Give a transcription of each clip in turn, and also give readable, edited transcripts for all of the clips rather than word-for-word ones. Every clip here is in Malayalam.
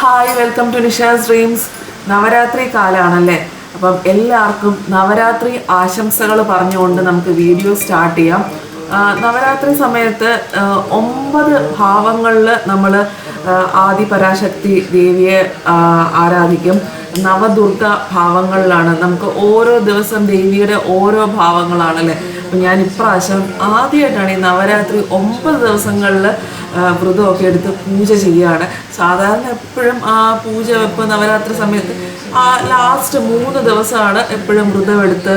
Hi, welcome to Nisha's dreams. Navaratri കാലമാണല്ലേ, അപ്പം എല്ലാവർക്കും നവരാത്രി ആശംസകൾ പറഞ്ഞുകൊണ്ട് നമുക്ക് വീഡിയോ സ്റ്റാർട്ട് ചെയ്യാം. നവരാത്രി സമയത്ത് 9 ഭാവങ്ങളിൽ നമ്മൾ ആദിപരാശക്തി ദേവിയെ ആരാധിക്കും. നവദുർഗ ഭാവങ്ങളിലാണ് നമുക്ക് ഓരോ ദിവസം ദേവിയുടെ ഓരോ ഭാവങ്ങളാണല്ലേ. അപ്പം ഞാൻ ഇപ്രാവശ്യം ആദ്യമായിട്ടാണ് ഈ നവരാത്രി 9 ദിവസങ്ങളിൽ വ്രതമൊക്കെ എടുത്ത് പൂജ ചെയ്യുകയാണ്. സാധാരണ എപ്പോഴും ആ പൂജ വെപ്പ് നവരാത്രി സമയത്ത് ലാസ്റ്റ് 3 ദിവസമാണ് എപ്പോഴും വ്രതമെടുത്ത്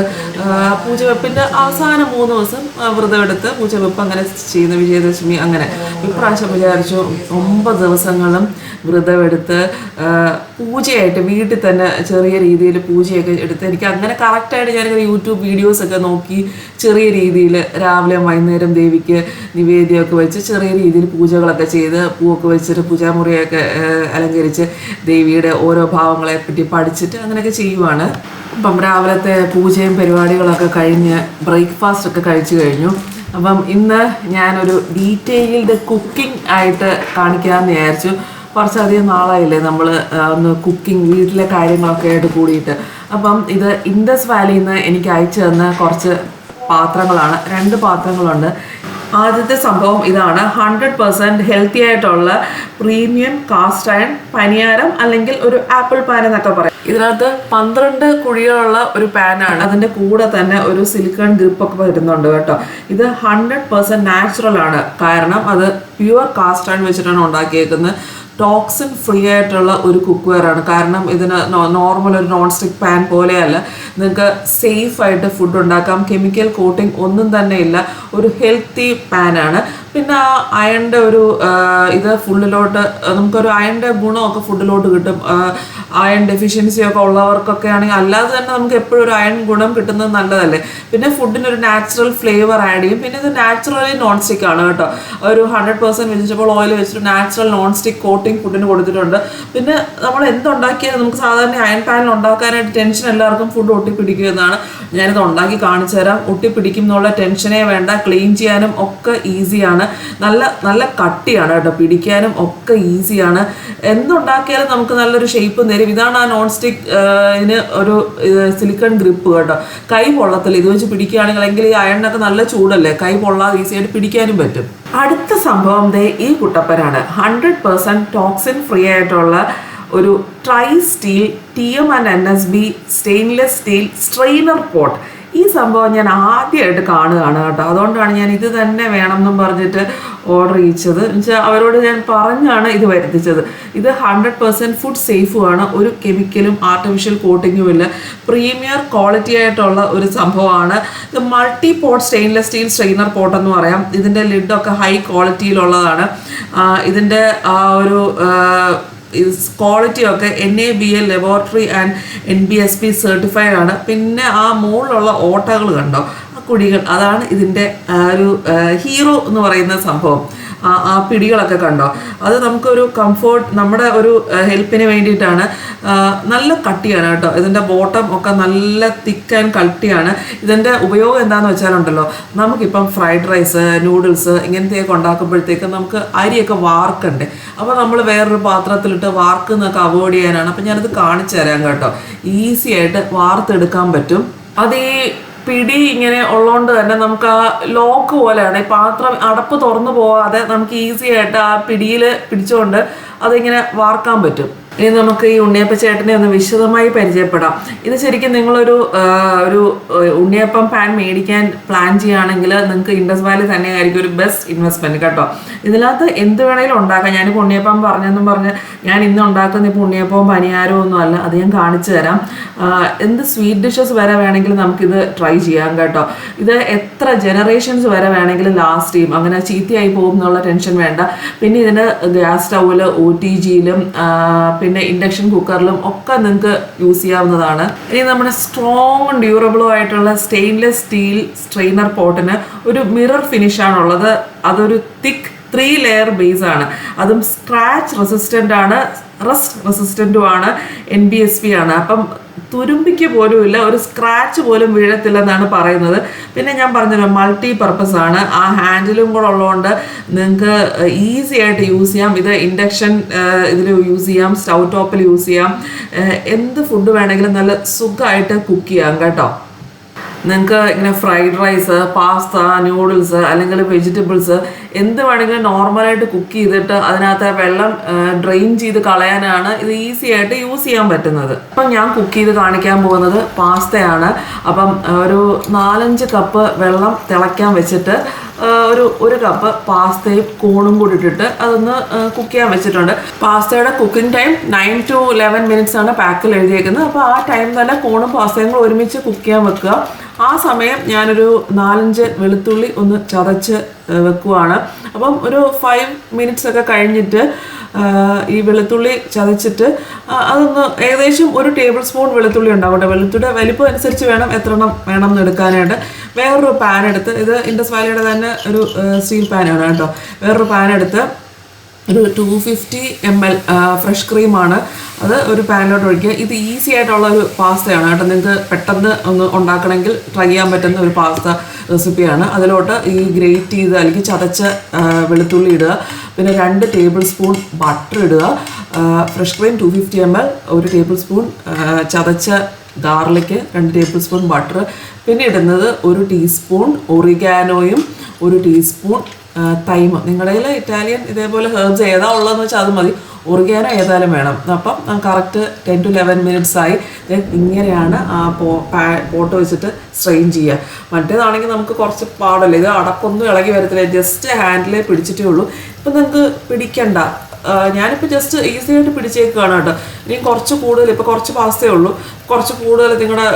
പൂജ വെപ്പിൻ്റെ അവസാന 3 ദിവസം വ്രതമെടുത്ത് പൂജ വെപ്പ് അങ്ങനെ ചെയ്യുന്ന വിജയദശമി അങ്ങനെ. ഇപ്രാവശ്യം വിചാരിച്ചു 9 ദിവസങ്ങളും വ്രതമെടുത്ത് പൂജയായിട്ട് വീട്ടിൽ തന്നെ ചെറിയ രീതിയിൽ പൂജയൊക്കെ എടുത്ത് എനിക്ക് അങ്ങനെ കറക്റ്റായിട്ട് ഞാനിങ്ങനെ യൂട്യൂബ് വീഡിയോസൊക്കെ നോക്കി ചെറിയ രീതിയിൽ രാവിലെ വൈകുന്നേരം ദേവിക്ക് നിവേദ്യമൊക്കെ വെച്ച് ചെറിയ രീതിയിൽ പൂജകളൊക്കെ ചെയ്ത് പൂവൊക്കെ വെച്ചിട്ട് പൂജാമുറിയൊക്കെ അലങ്കരിച്ച് ദേവിയുടെ ഓരോ ഭാവങ്ങളെ പറ്റി പഠിച്ചിട്ട് അങ്ങനെയൊക്കെ ചെയ്യുവാണ്. അപ്പം രാവിലത്തെ പൂജയും പരിപാടികളൊക്കെ കഴിഞ്ഞ് ബ്രേക്ക്ഫാസ്റ്റ് ഒക്കെ കഴിച്ചു കഴിഞ്ഞു. അപ്പം ഇന്ന് ഞാനൊരു ഡീറ്റെയിൽഡ് കുക്കിംഗ് ആയിട്ട് കാണിക്കാമെന്ന് വിചാരിച്ചു. കുറച്ചധികം നാളായില്ലേ നമ്മൾ ഒന്ന് കുക്കിംഗ് വീട്ടിലെ കാര്യങ്ങളൊക്കെ ആയിട്ട് കൂടിയിട്ട്. അപ്പം ഇത് ഇൻഡസ് വാലിയിൽ നിന്ന് എനിക്ക് അയച്ചു തന്ന കുറച്ച് പാത്രങ്ങളാണ്. 2 പാത്രങ്ങളുണ്ട്. ആദ്യത്തെ സംഭവം ഇതാണ്. 100% ഹെൽത്തി ആയിട്ടുള്ള പ്രീമിയം കാസ്റ്റ് അയൺ പനിയാരം അല്ലെങ്കിൽ ഒരു ആപ്പിൾ പാൻ എന്നൊക്കെ പറയും. ഇതിനകത്ത് 12 കുഴികളുള്ള ഒരു പാനാണ്. അതിൻ്റെ കൂടെ തന്നെ ഒരു സിലിക്കൺ ഗ്രിപ്പൊക്കെ വരുന്നുണ്ട് കേട്ടോ. ഇത് 100% നാച്ചുറൽ ആണ്. കാരണം അത് പ്യുവർ കാസ്റ്റ് അയൺ വെച്ചിട്ടാണ് ഉണ്ടാക്കിയേക്കുന്നത്. ടോക്സിൻ ഫ്രീ ആയിട്ടുള്ള ഒരു കുക്ക് വെയർ ആണ്. കാരണം ഇതിന് നോർമൽ ഒരു നോൺ സ്റ്റിക്ക് പാൻ പോലെയല്ല, നിങ്ങൾക്ക് സേഫായിട്ട് ഫുഡ് ഉണ്ടാക്കാം. കെമിക്കൽ കോട്ടിംഗ് ഒന്നും തന്നെ ഇല്ല. ഒരു ഹെൽത്തി പാനാണ്. പിന്നെ ആ അയണിൻ്റെ ഒരു ഇത് ഫുഡിലോട്ട് നമുക്കൊരു അയണിൻ്റെ ഗുണമൊക്കെ ഫുഡിലോട്ട് കിട്ടും. അയൺ ഡെഫിഷ്യൻസിയൊക്കെ ഉള്ളവർക്കൊക്കെ ആണെങ്കിൽ അല്ലാതെ തന്നെ നമുക്ക് എപ്പോഴും ഒരു അയൺ ഗുണം കിട്ടുന്നത് നല്ലതല്ലേ. പിന്നെ ഫുഡിനൊരു നാച്ചുറൽ ഫ്ലേവർ ആഡ് ചെയ്യും. പിന്നെ ഇത് നാച്ചുറലി നോൺ സ്റ്റിക്ക് ആണ് കേട്ടോ. ഒരു 100% വെജിറ്റബിൾ ഓയിൽ വെച്ചിട്ട് നാച്ചുറൽ നോൺ സ്റ്റിക്ക് കോട്ടിംഗ് ഫുഡിന് കൊടുത്തിട്ടുണ്ട്. പിന്നെ നമ്മൾ എന്തുണ്ടാക്കിയാലും നമുക്ക് സാധാരണ അയൺ പാനിൽ ഉണ്ടാക്കാനായിട്ട് ടെൻഷൻ എല്ലാവർക്കും ഫുഡ് ഒട്ടിപ്പിടിക്കുന്നതാണ്. ഞാനിത് ഉണ്ടാക്കി കാണിച്ചു തരാം. ഒട്ടിപ്പിടിക്കും എന്നുള്ള ടെൻഷനേ വേണ്ട. ക്ലീൻ ചെയ്യാനും ഒക്കെ ഈസിയാണ്. നല്ല കട്ടിയാണ് കേട്ടോ. പിടിക്കാനും ഒക്കെ ഈസിയാണ്. എന്തുണ്ടാക്കിയാലും നമുക്ക് നല്ലൊരു ഷേപ്പ് തരും. ഇതാണ് ആ നോൺ സ്റ്റിക്ക് ഇതിന് ഒരു സിലിക്കൺ ഗ്രിപ്പ് കേട്ടോ. കൈ പൊള്ളത്തില്ല. ഇത് വെച്ച് പിടിക്കുകയാണെങ്കിൽ അല്ലെങ്കിൽ ഈ അയണിനൊക്കെ നല്ല ചൂടല്ലേ, കൈ പൊള്ളാതെ ഈസിയായിട്ട് പിടിക്കാനും പറ്റും. അടുത്ത സംഭവം ഈ കുട്ടപ്പനാണ്. 100% ടോക്സിൻ ഫ്രീ ആയിട്ടുള്ള ഒരു try steel TM&NSB stainless steel strainer pot. ഈ സംഭവം ഞാൻ ആദ്യമായിട്ട് കാണുകയാണ് കേട്ടോ. അതുകൊണ്ടാണ് ഞാൻ ഇത് തന്നെ വേണമെന്നും പറഞ്ഞിട്ട് ഓർഡർ ചെയ്യിച്ചത്. എന്നുവെച്ചാൽ അവരോട് ഞാൻ പറഞ്ഞാണ് ഇത് വരുത്തിച്ചത്. ഇത് 100% ഫുഡ് സേഫുമാണ്. ഒരു കെമിക്കലും ആർട്ടിഫിഷ്യൽ കോട്ടിങ്ങും ഇല്ല. പ്രീമിയർ ക്വാളിറ്റി ആയിട്ടുള്ള ഒരു സംഭവമാണ്. ഇത് multi pot stainless steel strainer pot എന്ന് പറയാം. ഇതിൻ്റെ ലിഡൊക്കെ ഹൈ ക്വാളിറ്റിയിലുള്ളതാണ്. ഇതിൻ്റെ ആ ഒരു ക്വാളിറ്റിയൊക്കെ NABL laboratory and NBSP certified ആണ്. പിന്നെ ആ മുകളിലുള്ള ഓട്ടകൾ കണ്ടോ, ആ കുഴികൾ, അതാണ് ഇതിൻ്റെ ഒരു ഹീറോ എന്ന് പറയുന്ന സംഭവം. ആ പിടികളൊക്കെ കണ്ടോ, അത് നമുക്കൊരു കംഫോർട്ട്, നമ്മുടെ ഒരു ഹെൽപ്പിന് വേണ്ടിയിട്ടാണ്. നല്ല കട്ടിയാണ് കേട്ടോ. ഇതിൻ്റെ ബോട്ടം ഒക്കെ നല്ല തിക്ക് ആൻഡ് കട്ടിയാണ്. ഇതിൻ്റെ ഉപയോഗം എന്താണെന്ന് വെച്ചാലുണ്ടല്ലോ, നമുക്കിപ്പം ഫ്രൈഡ് റൈസ്, നൂഡിൽസ് ഇങ്ങനത്തെയൊക്കെ ഉണ്ടാക്കുമ്പോഴത്തേക്കും നമുക്ക് അരിയൊക്കെ വാർക്കണ്ടേ. അപ്പോൾ നമ്മൾ വേറൊരു പാത്രത്തിലിട്ട് വാർക്കുന്നൊക്കെ അവോയ്ഡ് ചെയ്യാനാണ്. അപ്പം ഞാനത് കാണിച്ചു തരാം കേട്ടോ. ഈസി ആയിട്ട് വാർത്തെടുക്കാൻ പറ്റും. അത് ഈ പിടി ഇങ്ങനെ ഉള്ളതുകൊണ്ട് തന്നെ നമുക്ക് ആ ലോക്ക് പോലെയാണ്. ഈ പാത്രം അടപ്പ് തുറന്നു പോവാതെ നമുക്ക് ഈസി ആയിട്ട് ആ പിടിയിൽ പിടിച്ചുകൊണ്ട് അതിങ്ങനെ വാർക്കാൻ പറ്റും. ഇനി നമുക്ക് ഈ ഉണ്ണിയപ്പ ചേട്ടനെ ഒന്ന് വിശദമായി പരിചയപ്പെടാം. ഇത് ശരിക്കും നിങ്ങളൊരു ഉണ്ണിയപ്പം പാൻ മേടിക്കാൻ പ്ലാൻ ചെയ്യുകയാണെങ്കിൽ നിങ്ങൾക്ക് ഇൻഡസ് വാലി തന്നെയായിരിക്കും ഒരു ബെസ്റ്റ് ഇൻവെസ്റ്റ്മെൻറ്റ് കേട്ടോ. ഇതിനകത്ത് എന്ത് വേണേലും ഉണ്ടാക്കാം. ഞാനിപ്പോൾ ഉണ്ണിയപ്പം പറഞ്ഞെന്നും പറഞ്ഞ് ഞാൻ ഇന്ന് ഉണ്ടാക്കുന്ന ഇപ്പോൾ ഉണ്ണിയപ്പവും പനിയാരവും ഒന്നും അല്ല. അത് ഞാൻ കാണിച്ചു തരാം. എന്ത് സ്വീറ്റ് ഡിഷസ് വരെ വേണമെങ്കിലും നമുക്കിത് ട്രൈ ചെയ്യാം കേട്ടോ. ഇത് എത്ര ജനറേഷൻസ് വരെ വേണമെങ്കിലും ലാസ്റ്റ് ചെയ്യും. അങ്ങനെ ചീത്തയായി പോകും എന്നുള്ള ടെൻഷൻ വേണ്ട. പിന്നെ ഇതിന് ഗ്യാസ് സ്റ്റൗവിൽ OTGയിലും പിന്നെ ഇൻഡക്ഷൻ കുക്കറിലും ഒക്കെ നിങ്ങൾക്ക് യൂസ് ചെയ്യാവുന്നതാണ്. ഇനി നമ്മുടെ സ്ട്രോങ് ഡ്യൂറബിളും ആയിട്ടുള്ള സ്റ്റെയിൻലെസ് സ്റ്റീൽ സ്ട്രെയിനർ പോട്ടിന് ഒരു മിറർ ഫിനിഷാണുള്ളത്. അതൊരു തിക്ക് 3 ലെയർ ബേസ് ആണ്. അതും സ്ക്രാച്ച് റെസിസ്റ്റൻ്റ് ആണ്, റസ്റ്റ് റെസിസ്റ്റൻറ്റും ആണ്, NBSP ആണ്. അപ്പം തുരുമ്പിക്ക് പോലും ഇല്ല, ഒരു സ്ക്രാച്ച് പോലും വീഴത്തില്ലെന്നാണ് പറയുന്നത്. പിന്നെ ഞാൻ പറഞ്ഞല്ലോ മൾട്ടി പർപ്പസ് ആണ്, ആ ഹാൻഡിലും കൂടെ ഉള്ളതുകൊണ്ട് നിങ്ങൾക്ക് ഈസി ആയിട്ട് യൂസ് ചെയ്യാം. ഇത് ഇൻഡക്ഷൻ ഇതിൽ യൂസ് ചെയ്യാം, സ്റ്റൗ ടോപ്പിൽ യൂസ് ചെയ്യാം, എന്ത് ഫുഡ് വേണമെങ്കിലും നല്ല സുഖമായിട്ട് കുക്ക് ചെയ്യാം കേട്ടോ. നിങ്ങൾക്ക് ഇങ്ങനെ ഫ്രൈഡ് റൈസ്, പാസ്ത, നൂഡിൽസ് അല്ലെങ്കിൽ വെജിറ്റബിൾസ് എന്ത് വേണമെങ്കിലും നോർമലായിട്ട് കുക്ക് ചെയ്തിട്ട് അതിനകത്ത് വെള്ളം ഡ്രെയിൻ ചെയ്ത് കളയാനാണ് ഇത് ഈസി ആയിട്ട് യൂസ് ചെയ്യാൻ പറ്റുന്നത്. അപ്പം ഞാൻ കുക്ക് ചെയ്ത് കാണിക്കാൻ പോകുന്നത് പാസ്തയാണ്. അപ്പം ഒരു 4-5 കപ്പ് വെള്ളം തിളയ്ക്കാൻ വെച്ചിട്ട് ഒരു കപ്പ് പാസ്തയും കോണും കൂടി ഇട്ടിട്ട് അതൊന്ന് കുക്ക് ചെയ്യാൻ വെച്ചിട്ടുണ്ട്. പാസ്തയുടെ കുക്കിംഗ് ടൈം 9 to 11 മിനിറ്റ്സ് ആണ് പാക്കിൽ എഴുതിയേക്കുന്നത്. അപ്പോൾ ആ ടൈം തന്നെ കോണും പാസ്തയും കൂടെ ഒരുമിച്ച് കുക്ക് ചെയ്യാൻ വെക്കുക. ആ സമയം ഞാനൊരു 4-5 വെളുത്തുള്ളി ഒന്ന് ചതച്ച് വെക്കുവാണ്. അപ്പം ഒരു 5 മിനിറ്റ്സ് ഒക്കെ കഴിഞ്ഞിട്ട് ഈ വെളുത്തുള്ളി ചതച്ചിട്ട് അതൊന്ന് ഏകദേശം 1 ടേബിൾ സ്പൂൺ വെളുത്തുള്ളി ഉണ്ടാവട്ടെ. വെളുത്തുള്ളിയുടെ വലിപ്പം അനുസരിച്ച് വേണം എത്രണ്ണം വേണം എന്ന് എടുക്കാനായിട്ട്. വേറൊരു പാൻ എടുത്ത്, ഇത് ഇൻഡസ് വാലിയുടെ തന്നെ ഒരു സ്റ്റീൽ പാനാണ് കേട്ടോ. വേറൊരു പാൻ എടുത്ത് ഒരു 250 ml ഫ്രഷ് ക്രീമാണ് അത് ഒരു പാനിലോട്ട് ഒഴിക്കുക. ഇത് ഈസി ആയിട്ടുള്ള ഒരു പാസ്തയാണ് കേട്ടോ. നിങ്ങൾക്ക് പെട്ടെന്ന് ഒന്ന് ഉണ്ടാക്കണമെങ്കിൽ ട്രൈ ചെയ്യാൻ പറ്റുന്ന ഒരു പാസ്ത റെസിപ്പിയാണ്. അതിലോട്ട് ഈ ഗ്രേറ്റ് ചെയ്ത് അല്ലെങ്കിൽ ചതച്ച വെളുത്തുള്ളി ഇടുക. പിന്നെ 2 ടേബിൾ സ്പൂൺ ബട്ടർ ഇടുക. Fresh cream 250 ml, 1 table spoon ചതച്ച ഗാർലിക്ക്, 2 ടേബിൾ സ്പൂൺ ബട്ടർ. പിന്നെ ഇടുന്നത് 1 ടീസ്പൂൺ ഒറിഗാനോയും 1 ടീസ്പൂൺ തൈമ. നിങ്ങളുടെ കയ്യിൽ ഇറ്റാലിയൻ ഇതേപോലെ ഹെർബ്സ് ഏതാ ഉള്ളതെന്ന് വെച്ചാൽ അത് മതി. ഒറിഗാനോ ഏതായാലും വേണം. അപ്പം കറക്റ്റ് 10 to 11 മിനിറ്റ്സ് ആയി. ഇങ്ങനെയാണ് ആ പോട്ട് വെച്ചിട്ട് സ്ട്രെയിൻ ചെയ്യുക. മറ്റേതാണെങ്കിൽ നമുക്ക് കുറച്ച് പാടല്ലേ, ഇത് അടപ്പൊന്നും ഇളകി വരത്തില്ല, ജസ്റ്റ് ഹാൻഡിലേ പിടിച്ചിട്ടേ ഉള്ളൂ. ഇപ്പം നിങ്ങൾക്ക് പിടിക്കണ്ട, ഞാനിപ്പോൾ ജസ്റ്റ് ഈസി ആയിട്ട് പിടിച്ചേക്കുകയാണ് കേട്ടോ. ഇനി കുറച്ച് കൂടുതൽ, ഇപ്പോൾ കുറച്ച് പാസ്തേ ഉള്ളൂ, കുറച്ച് കൂടുതൽ നിങ്ങളുടെ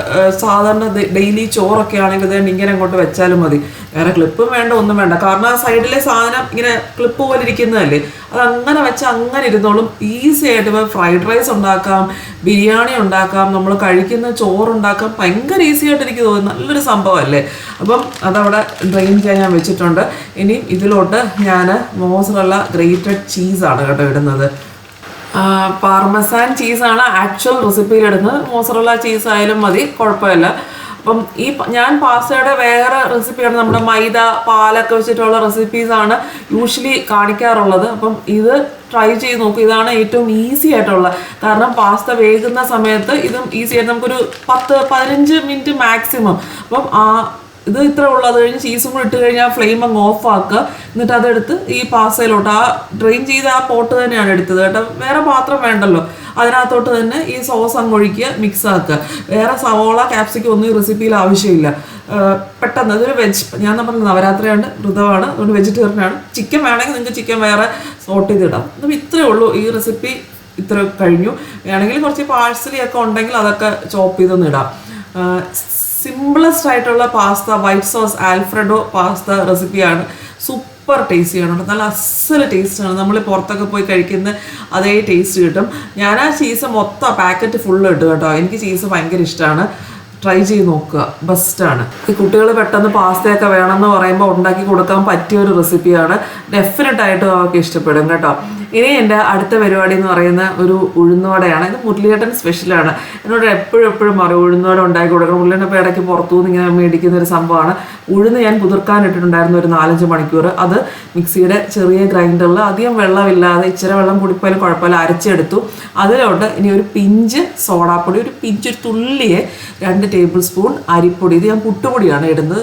സാധാരണ ഡെയിലി ചോറൊക്കെ ആണെങ്കിൽ ഇത് ഇങ്ങനെ അങ്ങോട്ട് വെച്ചാലും മതി. വേറെ ക്ലിപ്പും വേണ്ട, ഒന്നും വേണ്ട. കാരണം ആ സൈഡിലെ സാധനം ഇങ്ങനെ ക്ലിപ്പ് പോലെ ഇരിക്കുന്നതല്ലേ, അതങ്ങനെ വെച്ച് അങ്ങനെ ഇരുന്നോളും. ഈസി ആയിട്ട് ഇപ്പോൾ ഫ്രൈഡ് റൈസ് ഉണ്ടാക്കാം, ബിരിയാണി ഉണ്ടാക്കാം, നമ്മൾ കഴിക്കുന്ന ചോറുണ്ടാക്കാം. ഭയങ്കര ഈസി ആയിട്ട് എനിക്ക് തോന്നുന്നു, നല്ലൊരു സംഭവമല്ലേ. അപ്പം അതവിടെ ഡ്രെയിൻ ചെയ്യാൻ ഞാൻ വെച്ചിട്ടുണ്ട്. ഇനിയും ഇതിലോട്ട് ഞാൻ മോസറല്ല ഗ്രേറ്റഡ് ചീസാണ് കേട്ടോ ഇടുന്നത്. പാർമസാൻ ചീസാണ് ആക്ച്വൽ റെസിപ്പിയിൽ ഇടുന്നത്. മോസറല്ല ചീസ് ആയാലും മതി, കുഴപ്പമില്ല. അപ്പം ഞാൻ പാസ്തയുടെ വേറെ റെസിപ്പിയാണ്, നമ്മുടെ മൈദ പാലൊക്കെ വെച്ചിട്ടുള്ള റെസിപ്പീസാണ് യൂഷ്വലി കാണിക്കാറുള്ളത്. അപ്പം ഇത് ട്രൈ ചെയ്ത് നോക്കും. ഇതാണ് ഏറ്റവും ഈസി ആയിട്ടുള്ള, കാരണം പാസ്ത വേകുന്ന സമയത്ത് ഇതും ഈസി ആയിട്ട് നമുക്കൊരു 10-15 മിനിറ്റ് മാക്സിമം. അപ്പം ഇത് ഇത്ര ഉള്ളു. അത് കഴിഞ്ഞ് ചീസും കൂടി ഇട്ട് കഴിഞ്ഞാൽ ഫ്ലെയിം അങ്ങ് ഓഫ് ആക്കുക. എന്നിട്ട് അതെടുത്ത് ഈ പാസ്തയിലോട്ട്, ആ ഡ്രെയിൻ ചെയ്ത ആ പോട്ട് തന്നെയാണ് എടുത്തത് കേട്ടോ, വേറെ പാത്രം വേണ്ടല്ലോ. അതിനകത്തോട്ട് തന്നെ ഈ സോസ് അങ്ങ് ഒഴിക്കുക, മിക്സ് ആക്കുക. വേറെ സവോള, ക്യാപ്സിക്കം ഒന്നും ഈ റെസിപ്പിയിൽ ആവശ്യമില്ല. പെട്ടെന്ന് ഇതൊരു വെജ്, ഞാൻ പറഞ്ഞത് നവരാത്രിയാണ്, വ്രതമാണ്, അതുകൊണ്ട് വെജിറ്റേറിയനാണ്. ചിക്കൻ വേണമെങ്കിൽ നിങ്ങൾക്ക് ചിക്കൻ വേറെ സോട്ട് ചെയ്തിടാം. അപ്പം ഇത്രയേ ഉള്ളൂ ഈ റെസിപ്പി. ഇത്ര കഴിഞ്ഞു. വേണമെങ്കിൽ കുറച്ച് പാഴ്സലി ഒക്കെ ഉണ്ടെങ്കിൽ അതൊക്കെ ചോപ്പ് ചെയ്തൊന്ന് ഇടാം. സിമ്പിളസ്റ്റ് ആയിട്ടുള്ള pasta, white sauce Alfredo pasta റെസിപ്പിയാണ്. സൂപ്പർ ടേസ്റ്റിയാണ്, നല്ല അസല് ടേസ്റ്റാണ്. നമ്മൾ പുറത്തൊക്കെ പോയി കഴിക്കുന്ന അതേ ടേസ്റ്റ് കിട്ടും. ഞാൻ ആ ചീസ് മൊത്തം പാക്കറ്റ് ഫുള്ള് ഇട്ടു കേട്ടോ. എനിക്ക് ചീസ് ഭയങ്കര ഇഷ്ടമാണ്. ട്രൈ ചെയ്ത് നോക്കുക, ബെസ്റ്റാണ്. ഈ കുട്ടികൾ പെട്ടെന്ന് പാസ്തയൊക്കെ വേണമെന്ന് പറയുമ്പോൾ ഉണ്ടാക്കി കൊടുക്കാൻ പറ്റിയ ഒരു റെസിപ്പിയാണ്. ഡെഫിനറ്റായിട്ടും അവർക്ക് ഇഷ്ടപ്പെടും കേട്ടോ. ഇനി എൻ്റെ അടുത്ത പരിപാടി എന്ന് പറയുന്ന ഒരു ഉഴുന്നുവടയാണ്. ഇത് മുരളിയേട്ടൻ സ്പെഷ്യലാണ്. എന്നോട് എപ്പോഴും പറയും ഉഴുന്നുവട ഉണ്ടാക്കി കൊടുക്കണം. മുരളിയേട്ടൻ ഇടയ്ക്ക് പുറത്തുനിന്ന് ഇങ്ങനെ മേടിക്കുന്ന ഒരു സംഭവമാണ്. ഉഴുന്ന് ഞാൻ കുതിർക്കാനിട്ടിട്ടുണ്ടായിരുന്നു ഒരു 4-5 മണിക്കൂർ. അത് മിക്സിയുടെ ചെറിയ ഗ്രൈൻഡറിൽ അധികം വെള്ളമില്ലാതെ, ഇച്ചിരി വെള്ളം കൂടിപ്പോയാലും കുഴപ്പമില്ല, അരച്ചെടുത്തു. അതിലോട്ട് ഇനി ഒരു പിഞ്ച് സോഡാപ്പൊടി, ഒരു തുള്ളിയെ 2 ടേബിൾ സ്പൂൺ അരിപ്പൊടി. ഇത് ഞാൻ പുട്ടുപൊടിയാണ് ഇടുന്നത്.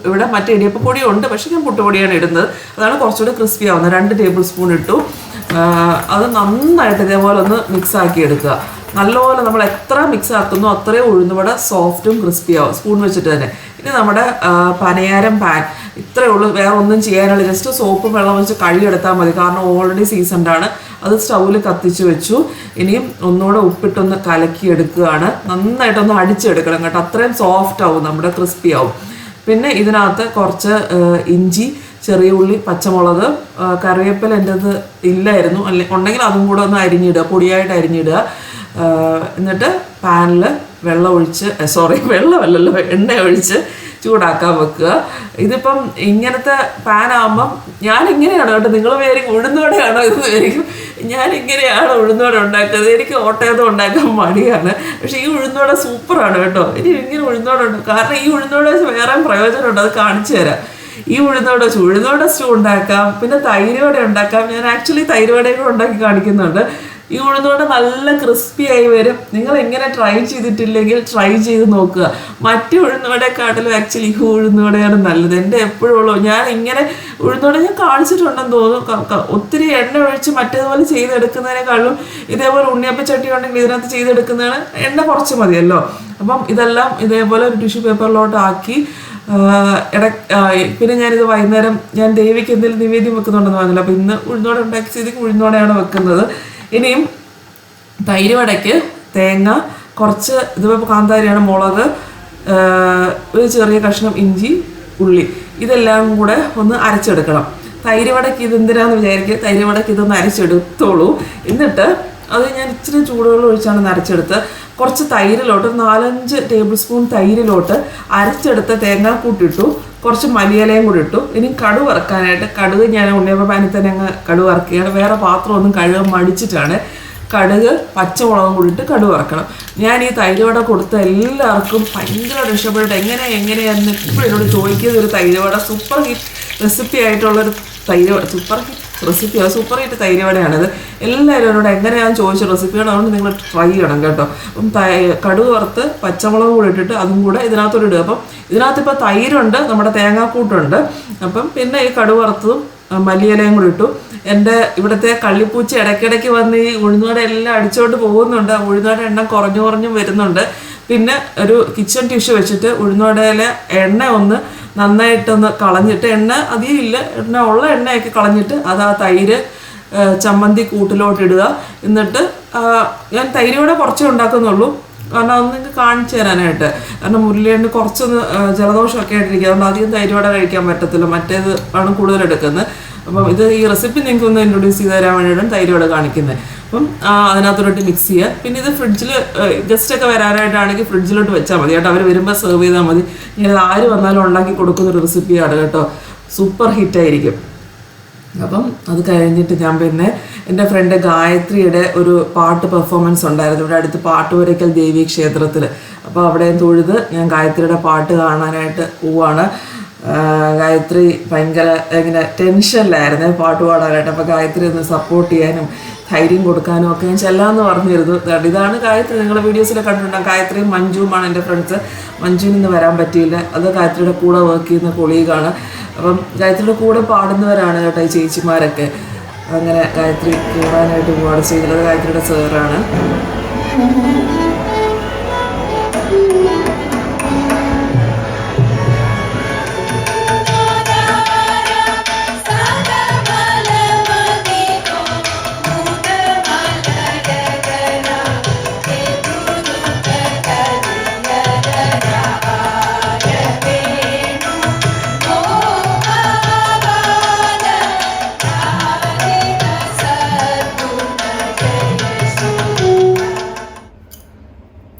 ഇവിടെ മറ്റേ ഇടിയപ്പപ്പൊടിയും ഉണ്ട്, പക്ഷെ ഞാൻ പുട്ടുപൊടിയാണ് ഇടുന്നത്. അതാണ് കുറച്ചുകൂടി ക്രിസ്പി ആവുന്നത്. 2 ടേബിൾ സ്പൂൺ ഇട്ടു. അത് നന്നായിട്ട് ഇതേപോലെ ഒന്ന് മിക്സ് ആക്കി എടുക്കുക. നല്ലപോലെ നമ്മൾ എത്ര മിക്സ് ആക്കുന്നോ അത്രയും ഉഴുന്നുവട സോഫ്റ്റും ക്രിസ്പി ആവും, സ്പൂൺ വെച്ചിട്ട് തന്നെ. ഇനി നമ്മുടെ പനയാരം പാൻ ഇത്രയേ ഉള്ളൂ, വേറെ ഒന്നും ചെയ്യാനുള്ള. ജസ്റ്റ് സോപ്പും വെള്ളം വെച്ച് കഴുകിയെടുത്താൽ മതി, കാരണം ഓൾറെഡി സീസൺഡാണ്. അത് സ്റ്റൗവിൽ കത്തിച്ച് വെച്ചു. ഇനിയും ഒന്നുകൂടെ ഉപ്പിട്ടൊന്ന് കലക്കിയെടുക്കുകയാണ്. നന്നായിട്ടൊന്ന് അടിച്ചെടുക്കണം കേട്ടോ, അത്രയും സോഫ്റ്റ് ആവും, നമ്മുടെ ക്രിസ്പി ആവും. പിന്നെ ഇതിനകത്ത് കുറച്ച് ഇഞ്ചി, ചെറിയ ഉള്ളി, പച്ചമുളക്, കറിവേപ്പില എൻ്റെ അത് ഇല്ലായിരുന്നു, ഉണ്ടെങ്കിൽ അതും കൂടെ ഒന്ന് അരിഞ്ഞിടുക, പൊടിയായിട്ട് അരിഞ്ഞിടുക. എന്നിട്ട് പാനിൽ വെള്ളമൊഴിച്ച്, വെള്ളമല്ലല്ലോ, എണ്ണ ഒഴിച്ച് ചൂടാക്കാൻ വെക്കുക. ഇതിപ്പം ഇങ്ങനത്തെ പാനാകുമ്പം ഞാനിങ്ങനെയാണ് കേട്ടോ, നിങ്ങൾ വിചാരിക്കും ഉഴുന്നോടെയാണോ ഇത് വിചാരിക്കും. ഞാനിങ്ങനെയാണ് ഉഴുന്നോടെ ഉണ്ടാക്കുന്നത്. എനിക്ക് ഓട്ടയതും ഉണ്ടാക്കാൻ മടിയാണ്, പക്ഷെ ഈ ഉഴുന്നോടെ സൂപ്പറാണ് കേട്ടോ. ഇനി ഇങ്ങനെ ഉഴുന്നോടെ ഉണ്ട്, കാരണം ഈ ഉഴുന്നോടെ വെച്ച് വേറെ പ്രയോജനമുണ്ട്, അത് കാണിച്ചു തരാം. ഈ ഉഴുന്നോടെ സ്റ്റൂ ഉണ്ടാക്കാം, പിന്നെ തൈര് ഉണ്ടാക്കാം. ഞാൻ ആക്ച്വലി തൈര് വടയും ഉണ്ടാക്കി കാണിക്കുന്നുണ്ട്. ഈ ഉഴുന്നോടെ നല്ല ക്രിസ്പി ആയി വരും. നിങ്ങൾ എങ്ങനെ ട്രൈ ചെയ്തിട്ടില്ലെങ്കിൽ ട്രൈ ചെയ്ത് നോക്കുക. മറ്റു ഉഴുന്നോടെക്കാട്ടിലും ആക്ച്വലി ഈ ഉഴുന്നോടെയാണ് നല്ലത്. എൻ്റെ എപ്പോഴും ഉള്ളൂ, ഞാൻ ഇങ്ങനെ ഉഴുന്നോടെ ഞാൻ കാണിച്ചിട്ടുണ്ടെന്ന് തോന്നുന്നു. ഒത്തിരി എണ്ണ ഒഴിച്ച് മറ്റേതുപോലെ ചെയ്തെടുക്കുന്നതിനേക്കാളും ഇതേപോലെ ഉണ്ണിയപ്പച്ചട്ടി ഉണ്ടെങ്കിൽ ഇതിനകത്ത് ചെയ്തെടുക്കുന്നതാണ് എണ്ണ കുറച്ച് മതിയല്ലോ. അപ്പം ഇതെല്ലാം ഇതേപോലെ ഒരു ടിഷ്യൂ പേപ്പറിലോട്ട് ആക്കി പിന്നെ ഞാനിത് വൈകുന്നേരം ഞാൻ ദേവിക്ക് എന്തെങ്കിലും നിവേദ്യം വെക്കുന്നുണ്ടെന്ന് പറഞ്ഞില്ല. അപ്പം ഇന്ന് ഉഴുന്നോടെ ഉണ്ടാക്കി ചെയ്തിട്ട് ഉഴുന്നോടെയാണ് വെക്കുന്നത്. ഇനിയും തൈര് വടയ്ക്ക് തേങ്ങ, കുറച്ച് ഇതിപ്പോൾ കാന്താരിയാണ്, മുളക്, ഒരു ചെറിയ കഷ്ണം ഇഞ്ചി, ഉള്ളി, ഇതെല്ലാം കൂടെ ഒന്ന് അരച്ചെടുക്കണം. തൈര് വടയ്ക്ക് ഇതെന്തിനാന്ന് വിചാരിക്കുക, തൈര് വടയ്ക്ക് ഇതൊന്ന് അരച്ചെടുത്തോളൂ. എന്നിട്ട് അത് ഞാൻ ഇച്ചിരി ചൂടുവെള്ളം ഒഴിച്ചാണ് അരച്ചെടുത്ത് കുറച്ച് തൈരിലോട്ട് 4-5 ടേബിൾ സ്പൂൺ തൈരിലോട്ട് അരച്ചെടുത്ത തേങ്ങാക്കൂട്ടിട്ടു, കുറച്ച് മല്ലിയിലയും കൂടി ഇട്ടു. ഇനി കടുക് വറുക്കാനായിട്ട് കടുക് ഞാൻ ഉണ്ണിയപ്പം പാനിൽ തന്നെ അങ്ങ് കടുക് വറുക്കുകയാണ്. വേറെ പാത്രമൊന്നും കഴുകാൻ മടിച്ചിട്ടാണ്. കടുക് പച്ചമുളകും കൂടിയിട്ട് കടുക് വറക്കണം. ഞാൻ ഈ തൈര് വട കൊടുത്ത എല്ലാവർക്കും ഭയങ്കരമായിട്ട് ഇഷ്ടപ്പെട്ടിട്ട് എങ്ങനെയാണെന്ന് എപ്പോഴും എന്നോട് ചോദിക്കുന്നത് ഒരു തൈര് വട സൂപ്പർ ഹിറ്റ് റെസിപ്പി ആയിട്ടുള്ളൊരു തൈര് വട, സൂപ്പർ ഹിറ്റ് തൈര് വടയാണിത്. എല്ലാവരും എന്നോട് എങ്ങനെയാണെന്ന് ചോദിച്ച റെസിപ്പിയാണ്, അതുകൊണ്ട് നിങ്ങൾ ട്രൈ ചെയ്യണം കേട്ടോ. അപ്പം കടുക് വറുത്ത് പച്ചമുളക് കൂടി ഇട്ടിട്ട് അതും കൂടെ ഇതിനകത്തോട്ട് ഇടുക. അപ്പം ഇതിനകത്ത് ഇപ്പോൾ തൈരുണ്ട്, നമ്മുടെ തേങ്ങാക്കൂട്ടുണ്ട്. അപ്പം പിന്നെ ഈ കടുക് വറുത്തതും മല്ലിയിലയും കൂടി ഇട്ടു. എൻ്റെ ഇവിടുത്തെ കള്ളിപ്പൂച്ച ഇടയ്ക്കിടയ്ക്ക് വന്ന് ഈ ഉഴുന്നോടെ എല്ലാം അടിച്ചോണ്ട് പോകുന്നുണ്ട്. ഉഴുന്നോടെ എണ്ണം കുറഞ്ഞും വരുന്നുണ്ട്. പിന്നെ ഒരു കിച്ചൺ ടിഷ്യൂ വെച്ചിട്ട് ഉഴുന്നോടയിലെ എണ്ണ ഒന്ന് നന്നായിട്ടൊന്ന് കളഞ്ഞിട്ട്, എണ്ണ അധികം ഇല്ല, ഉള്ള എണ്ണയൊക്കെ കളഞ്ഞിട്ട് അത് ആ തൈര് ചമ്മന്തി കൂട്ടിലോട്ട് ഇടുക. എന്നിട്ട് ഞാൻ തൈര് കൂടെ കുറച്ചേ ഉണ്ടാക്കുന്നുള്ളൂ, കാരണം അതൊന്ന് നിങ്ങൾക്ക് കാണിച്ചു തരാനായിട്ട്. കാരണം മുരളിയേണ്ട കുറച്ചൊന്ന് ജലദോഷമൊക്കെ ആയിട്ടിരിക്കുക, അതുകൊണ്ട് അധികം തൈര് വട കഴിക്കാൻ പറ്റത്തില്ല, മറ്റേത് ആണ് കൂടുതൽ എടുക്കുന്നത്. അപ്പം ഇത് ഈ റെസിപ്പി നിങ്ങൾക്ക് ഒന്ന് ഇൻട്രൊഡ്യൂസ് ചെയ്ത് തരാൻ വേണ്ടിയിട്ടാണ് തൈര് വട കാണിക്കുന്നത്. അപ്പം അതിനകത്തോട്ട് മിക്സ് ചെയ്യുക. പിന്നെ ഇത് ഫ്രിഡ്ജിൽ ഗസ്റ്റൊക്കെ വരാനായിട്ടാണെങ്കിൽ ഫ്രിഡ്ജിലോട്ട് വെച്ചാൽ മതി കേട്ടോ. അവർ വരുമ്പോൾ സെർവ് ചെയ്താൽ മതി. ഞാനത് ആര് വന്നാലും ഉണ്ടാക്കി കൊടുക്കുന്നൊരു റെസിപ്പിയാണ് കേട്ടോ, സൂപ്പർ ഹിറ്റായിരിക്കും. അപ്പം അത് കഴിഞ്ഞിട്ട് ഞാൻ പിന്നെ എൻ്റെ ഫ്രണ്ട് ഗായത്രിയുടെ ഒരു പാട്ട് പെർഫോമൻസ് ഉണ്ടായിരുന്നു ഇവിടെ അടുത്ത് പാട്ടുപുരയ്ക്കൽ ദേവി ക്ഷേത്രത്തിൽ. അപ്പോൾ അവിടെ തൊഴുത് ഞാൻ ഗായത്രിയുടെ പാട്ട് കാണാനായിട്ട് പോവാണ്. ഗായത്രി ഭയങ്കര ഇങ്ങനെ ടെൻഷനിലായിരുന്നു പാട്ട് പാടാനായിട്ട്. അപ്പോൾ ഗായത്രി ഒന്ന് സപ്പോർട്ട് ചെയ്യാനും ധൈര്യം കൊടുക്കാനും ഒക്കെ ഞാൻ ചെല്ലാമെന്ന് പറഞ്ഞിരുന്നു. ഇതാണ് ഗായത്രി, നിങ്ങളുടെ വീഡിയോസിലൊക്കെ കണ്ടിട്ടുണ്ടാകും. ഗായത്രിയും മഞ്ജുവുമാണ് എൻ്റെ ഫ്രണ്ട്സ്. മഞ്ജുവിന് ഇന്ന് വരാൻ പറ്റിയില്ല, അത് ഗായത്രിയുടെ കൂടെ വർക്ക് ചെയ്യുന്ന കൊളീഗാണ്. അപ്പം ഗായത്രിയുടെ കൂടെ പാടുന്നവരാണ് കേട്ടോ ഈ ചേച്ചിമാരൊക്കെ. അങ്ങനെ ഗായത്രി കൂടാനായിട്ട് ഒരുപാട് ചെയ്തിട്ടുള്ളത് ഗായത്രിയുടെ സാറാണ്.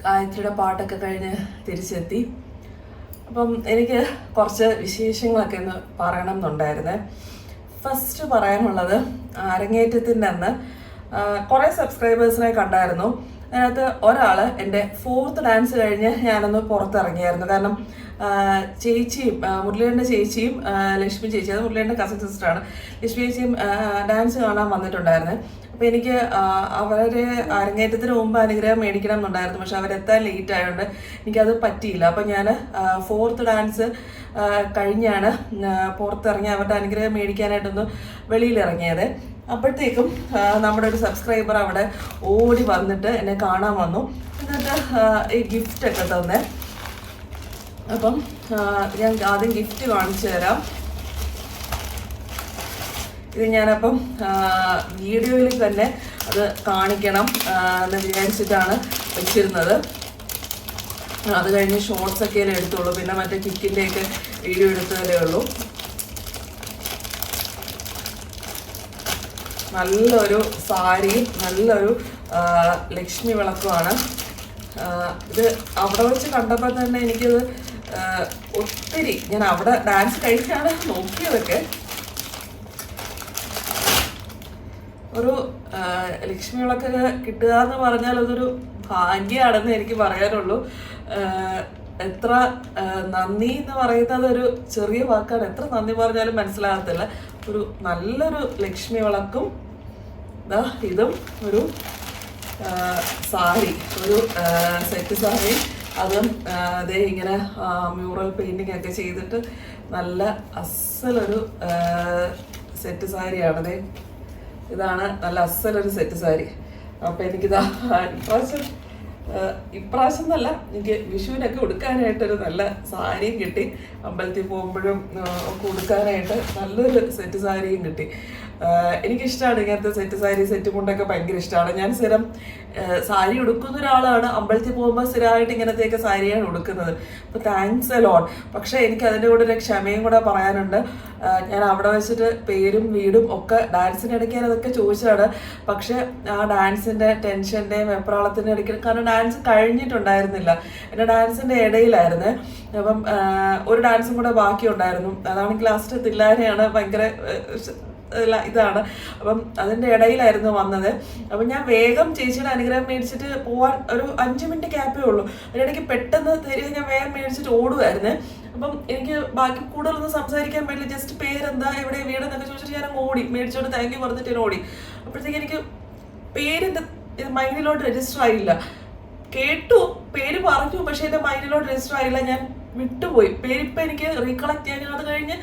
ഗായത്രിയുടെ പാട്ടൊക്കെ കഴിഞ്ഞ് തിരിച്ചെത്തി. അപ്പം എനിക്ക് കുറച്ച് വിശേഷങ്ങളൊക്കെ ഒന്ന് പറയണം എന്നുണ്ടായിരുന്നേ. ഫസ്റ്റ് പറയാനുള്ളത്, അരങ്ങേറ്റത്തിൻ്റെ അന്ന് കുറേ സബ്സ്ക്രൈബേഴ്സിനെ കണ്ടായിരുന്നു. അതിനകത്ത് ഒരാൾ എൻ്റെ 4th ഡാൻസ് കഴിഞ്ഞ് ഞാനൊന്ന് പുറത്തിറങ്ങിയായിരുന്നു. കാരണം ചേച്ചിയും മുരളിയുടെ ചേച്ചിയും ലക്ഷ്മി ചേച്ചി, അത് മുരളിയുടെ കസിൻ സിസ്റ്ററാണ്, ലക്ഷ്മി ചേച്ചിയും ഡാൻസ് കാണാൻ വന്നിട്ടുണ്ടായിരുന്നു. അപ്പോൾ എനിക്ക് അവരെ അരങ്ങേറ്റത്തിന് മുമ്പ് അനുഗ്രഹം മേടിക്കണം എന്നുണ്ടായിരുന്നു, പക്ഷെ അവരെത്താൻ ലേറ്റ് ആയതുകൊണ്ട് എനിക്കത് പറ്റിയില്ല. അപ്പം ഞാൻ 4th ഡാൻസ് കഴിഞ്ഞാണ് പുറത്തിറങ്ങി അവരുടെ അനുഗ്രഹം മേടിക്കാനായിട്ടൊന്ന് വെളിയിലിറങ്ങിയത്. അപ്പോഴത്തേക്കും നമ്മുടെ ഒരു സബ്സ്ക്രൈബർ അവിടെ ഓടി വന്നിട്ട് എന്നെ കാണാൻ വന്നു. എന്നിട്ട് ഈ ഗിഫ്റ്റൊക്കെ തന്നെ. അപ്പം ഞാൻ ആദ്യം ഗിഫ്റ്റ് കാണിച്ചു തരാം. ഇത് ഞാനപ്പം വീഡിയോയിൽ തന്നെ അത് കാണിക്കണം എന്ന് വിചാരിച്ചിട്ടാണ് വെച്ചിരുന്നത്. അത് കഴിഞ്ഞ് ഷോർട്സൊക്കെ എടുത്തുള്ളൂ, പിന്നെ മറ്റേ കിക്കിൻ്റെയൊക്കെ വീഡിയോ എടുത്തതേ ഉള്ളൂ. നല്ലൊരു സാരിയും നല്ലൊരു ലക്ഷ്മി വിളക്കുമാണ്. ഇത് അവിടെ വെച്ച് കണ്ടപ്പോൾ തന്നെ എനിക്കത് ഒത്തിരി ഞാൻ അവിടെ ഡാൻസ് കഴിച്ചാണ് നോക്കിയതൊക്കെ. ഒരു ലക്ഷ്മി വിളക്ക് കിട്ടുക എന്ന് പറഞ്ഞാൽ അതൊരു ഭാഗ്യമാണെന്ന് എനിക്ക് പറയാനുള്ളൂ. എത്ര നന്ദി എന്ന് പറയുന്നത് ഒരു ചെറിയ വാക്കാണ്, എത്ര നന്ദി പറഞ്ഞാലും മനസ്സിലാകത്തില്ല. ഒരു നല്ലൊരു ലക്ഷ്മി വിളക്കും ഇതും ഒരു സാരി, ഒരു സെറ്റ് സാരി, അതും അതേ ഇങ്ങനെ മ്യൂറൽ പെയിന്റിങ് ഒക്കെ ചെയ്തിട്ട് നല്ല അസലൊരു സെറ്റ് സാരിയാണതേ. ഇതാണ് നല്ല അസലൊരു സെറ്റ് സാരി. അപ്പം എനിക്കിതാ ഇപ്രാവശ്യം എന്നല്ല, എനിക്ക് വിഷുവിനൊക്കെ ഉടുക്കാനായിട്ടൊരു നല്ല സാരിയും കിട്ടി. അമ്പലത്തിൽ പോകുമ്പോഴും ഒക്കെ ഉടുക്കാനായിട്ട് നല്ലൊരു സെറ്റ് സാരിയും കിട്ടി. എനിക്കിഷ്ടമാണ് ഇങ്ങനത്തെ സെറ്റ് സാരി, സെറ്റ് മുണ്ടൊക്കെ ഭയങ്കര ഇഷ്ടമാണ്. ഞാൻ സ്ഥിരം സാരി ഉടുക്കുന്ന ഒരാളാണ്. അമ്പലത്തിൽ പോകുമ്പോൾ സ്ഥിരമായിട്ട് ഇങ്ങനത്തെയൊക്കെ സാരിയാണ് ഉടുക്കുന്നത്. അപ്പോൾ താങ്ക്സ് എ ലോട്ട്. പക്ഷേ എനിക്ക് അതിൻ്റെ കൂടെ ഒരു ക്ഷമയും കൂടെ പറയാനുണ്ട്. ഞാൻ അവിടെ വെച്ചിട്ട് പേരും വീടും ഒക്കെ ഡാൻസിൻ്റെ ഇടയ്ക്ക് ഞാൻ അതൊക്കെ ചോദിച്ചതാണ്. പക്ഷെ ആ ഡാൻസിൻ്റെ ടെൻഷൻ്റെയും വെപ്രാളത്തിൻ്റെ ഇടയ്ക്ക്, കാരണം ഡാൻസ് കഴിഞ്ഞിട്ടുണ്ടായിരുന്നില്ല, എൻ്റെ ഡാൻസിൻ്റെ ഇടയിലായിരുന്നു. അപ്പം ഒരു ഡാൻസും കൂടെ ബാക്കി ഉണ്ടായിരുന്നു. അതാണെങ്കിൽ ലാസ്റ്റ് തില്ലാനെയാണ്, ഭയങ്കര ഇതാണ്. അപ്പം അതിൻ്റെ ഇടയിലായിരുന്നു വന്നത്. അപ്പം ഞാൻ വേഗം ചേച്ചിയുടെ അനുഗ്രഹം മേടിച്ചിട്ട് പോവാൻ ഒരു 5 മിനിറ്റ് ക്യാപ്പേ ഉള്ളൂ. അതിനിടയ്ക്ക് പെട്ടെന്ന് തരിക, ഞാൻ വേഗം മേടിച്ചിട്ട് ഓടുമായിരുന്നു. അപ്പം എനിക്ക് ബാക്കി കൂടുതലൊന്നും സംസാരിക്കാൻ പറ്റില്ല. ജസ്റ്റ് പേരെന്താ, എവിടെ വീടെന്നൊക്കെ ചോദിച്ചിട്ട് ഞാൻ ഓടി, മേടിച്ചോണ്ട് താങ്ക് യു പറഞ്ഞിട്ട് ഞാൻ ഓടി. അപ്പോഴത്തേക്ക് എനിക്ക് പേരെൻ്റെ മൈൻഡിലോട്ട് രജിസ്റ്റർ ആയില്ല. കേട്ടു, പേര് പറഞ്ഞു, പക്ഷെ എൻ്റെ മൈൻഡിലോട്ട് രജിസ്റ്റർ ആയില്ല. ഞാൻ വിട്ടുപോയി പേരിപ്പം എനിക്ക് റീകളക്ട് ചെയ്യാൻ. ഞാൻ അത് കഴിഞ്ഞ്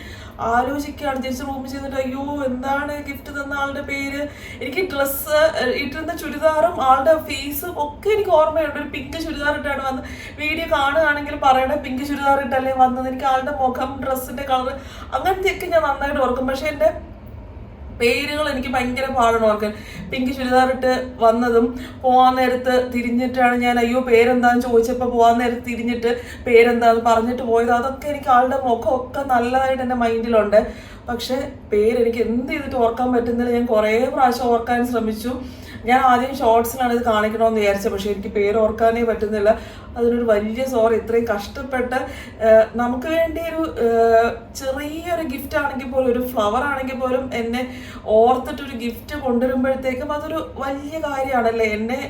ആലോചിക്കുകയാണ്, തിരിച്ച് റൂമിൽ ചെയ്തിട്ട് അയ്യോ എന്താണ് ഗിഫ്റ്റ് തന്ന ആളുടെ പേര്. എനിക്ക് ഡ്രസ്സ് ഇട്ടിരുന്ന ചുരിദാറും ആളുടെ ഫേസും ഒക്കെ എനിക്ക് ഓർമ്മയുണ്ട്. ഒരു പിങ്ക് ചുരിദാർ ഇട്ടാണ് വന്നത്. വീഡിയോ കാണുകയാണെങ്കിൽ പറയണേ പിങ്ക് ചുരിദാർ ഇട്ടല്ലേ വന്നത്. എനിക്ക് ആളുടെ മുഖം, ഡ്രസ്സിന്റെ കളർ, അങ്ങനത്തെയൊക്കെ ഞാൻ നന്നായിട്ട് ഓർക്കും. പക്ഷെ എൻ്റെ പേരുകൾ എനിക്ക് ഭയങ്കര പാടാണ് ഓർക്കാൻ. പിങ്ക് ചുരിദാറിട്ട് വന്നതും പോകാൻ നേരത്ത് തിരിഞ്ഞിട്ടാണ് ഞാൻ അയ്യോ പേരെന്താന്ന് ചോദിച്ചപ്പോൾ പോകാൻ നേരത്ത് തിരിഞ്ഞിട്ട് പേരെന്താന്ന് പറഞ്ഞിട്ട് പോയത്. അതൊക്കെ എനിക്ക് ആളുടെ മുഖമൊക്കെ നല്ലതായിട്ട് എൻ്റെ മൈൻഡിലുണ്ട്. പക്ഷെ പേരെനിക്ക് എന്ത് ചെയ്തിട്ട് ഓർക്കാൻ പറ്റുന്നില്ല. ഞാൻ കുറേ പ്രാവശ്യം ഓർക്കാൻ ശ്രമിച്ചു. ഞാൻ ആദ്യം ഷോർട്സിലാണ് ഇത് കാണിക്കണമെന്ന് വിചാരിച്ചത്, പക്ഷെ എനിക്ക് പേര് ഓർക്കാനേ പറ്റുന്നില്ല. അതിനൊരു വലിയ സോറി. ഇത്രയും കഷ്ടപ്പെട്ട് നമുക്ക് വേണ്ടി ഒരു ചെറിയൊരു ഗിഫ്റ്റ് ആണെങ്കിൽ പോലും, ഒരു ഫ്ലവർ ആണെങ്കിൽ പോലും എന്നെ ഓർത്തിട്ടൊരു ഗിഫ്റ്റ് കൊണ്ടുവരുമ്പോഴത്തേക്കും അതൊരു വലിയ കാര്യമാണല്ലേ. എന്നെ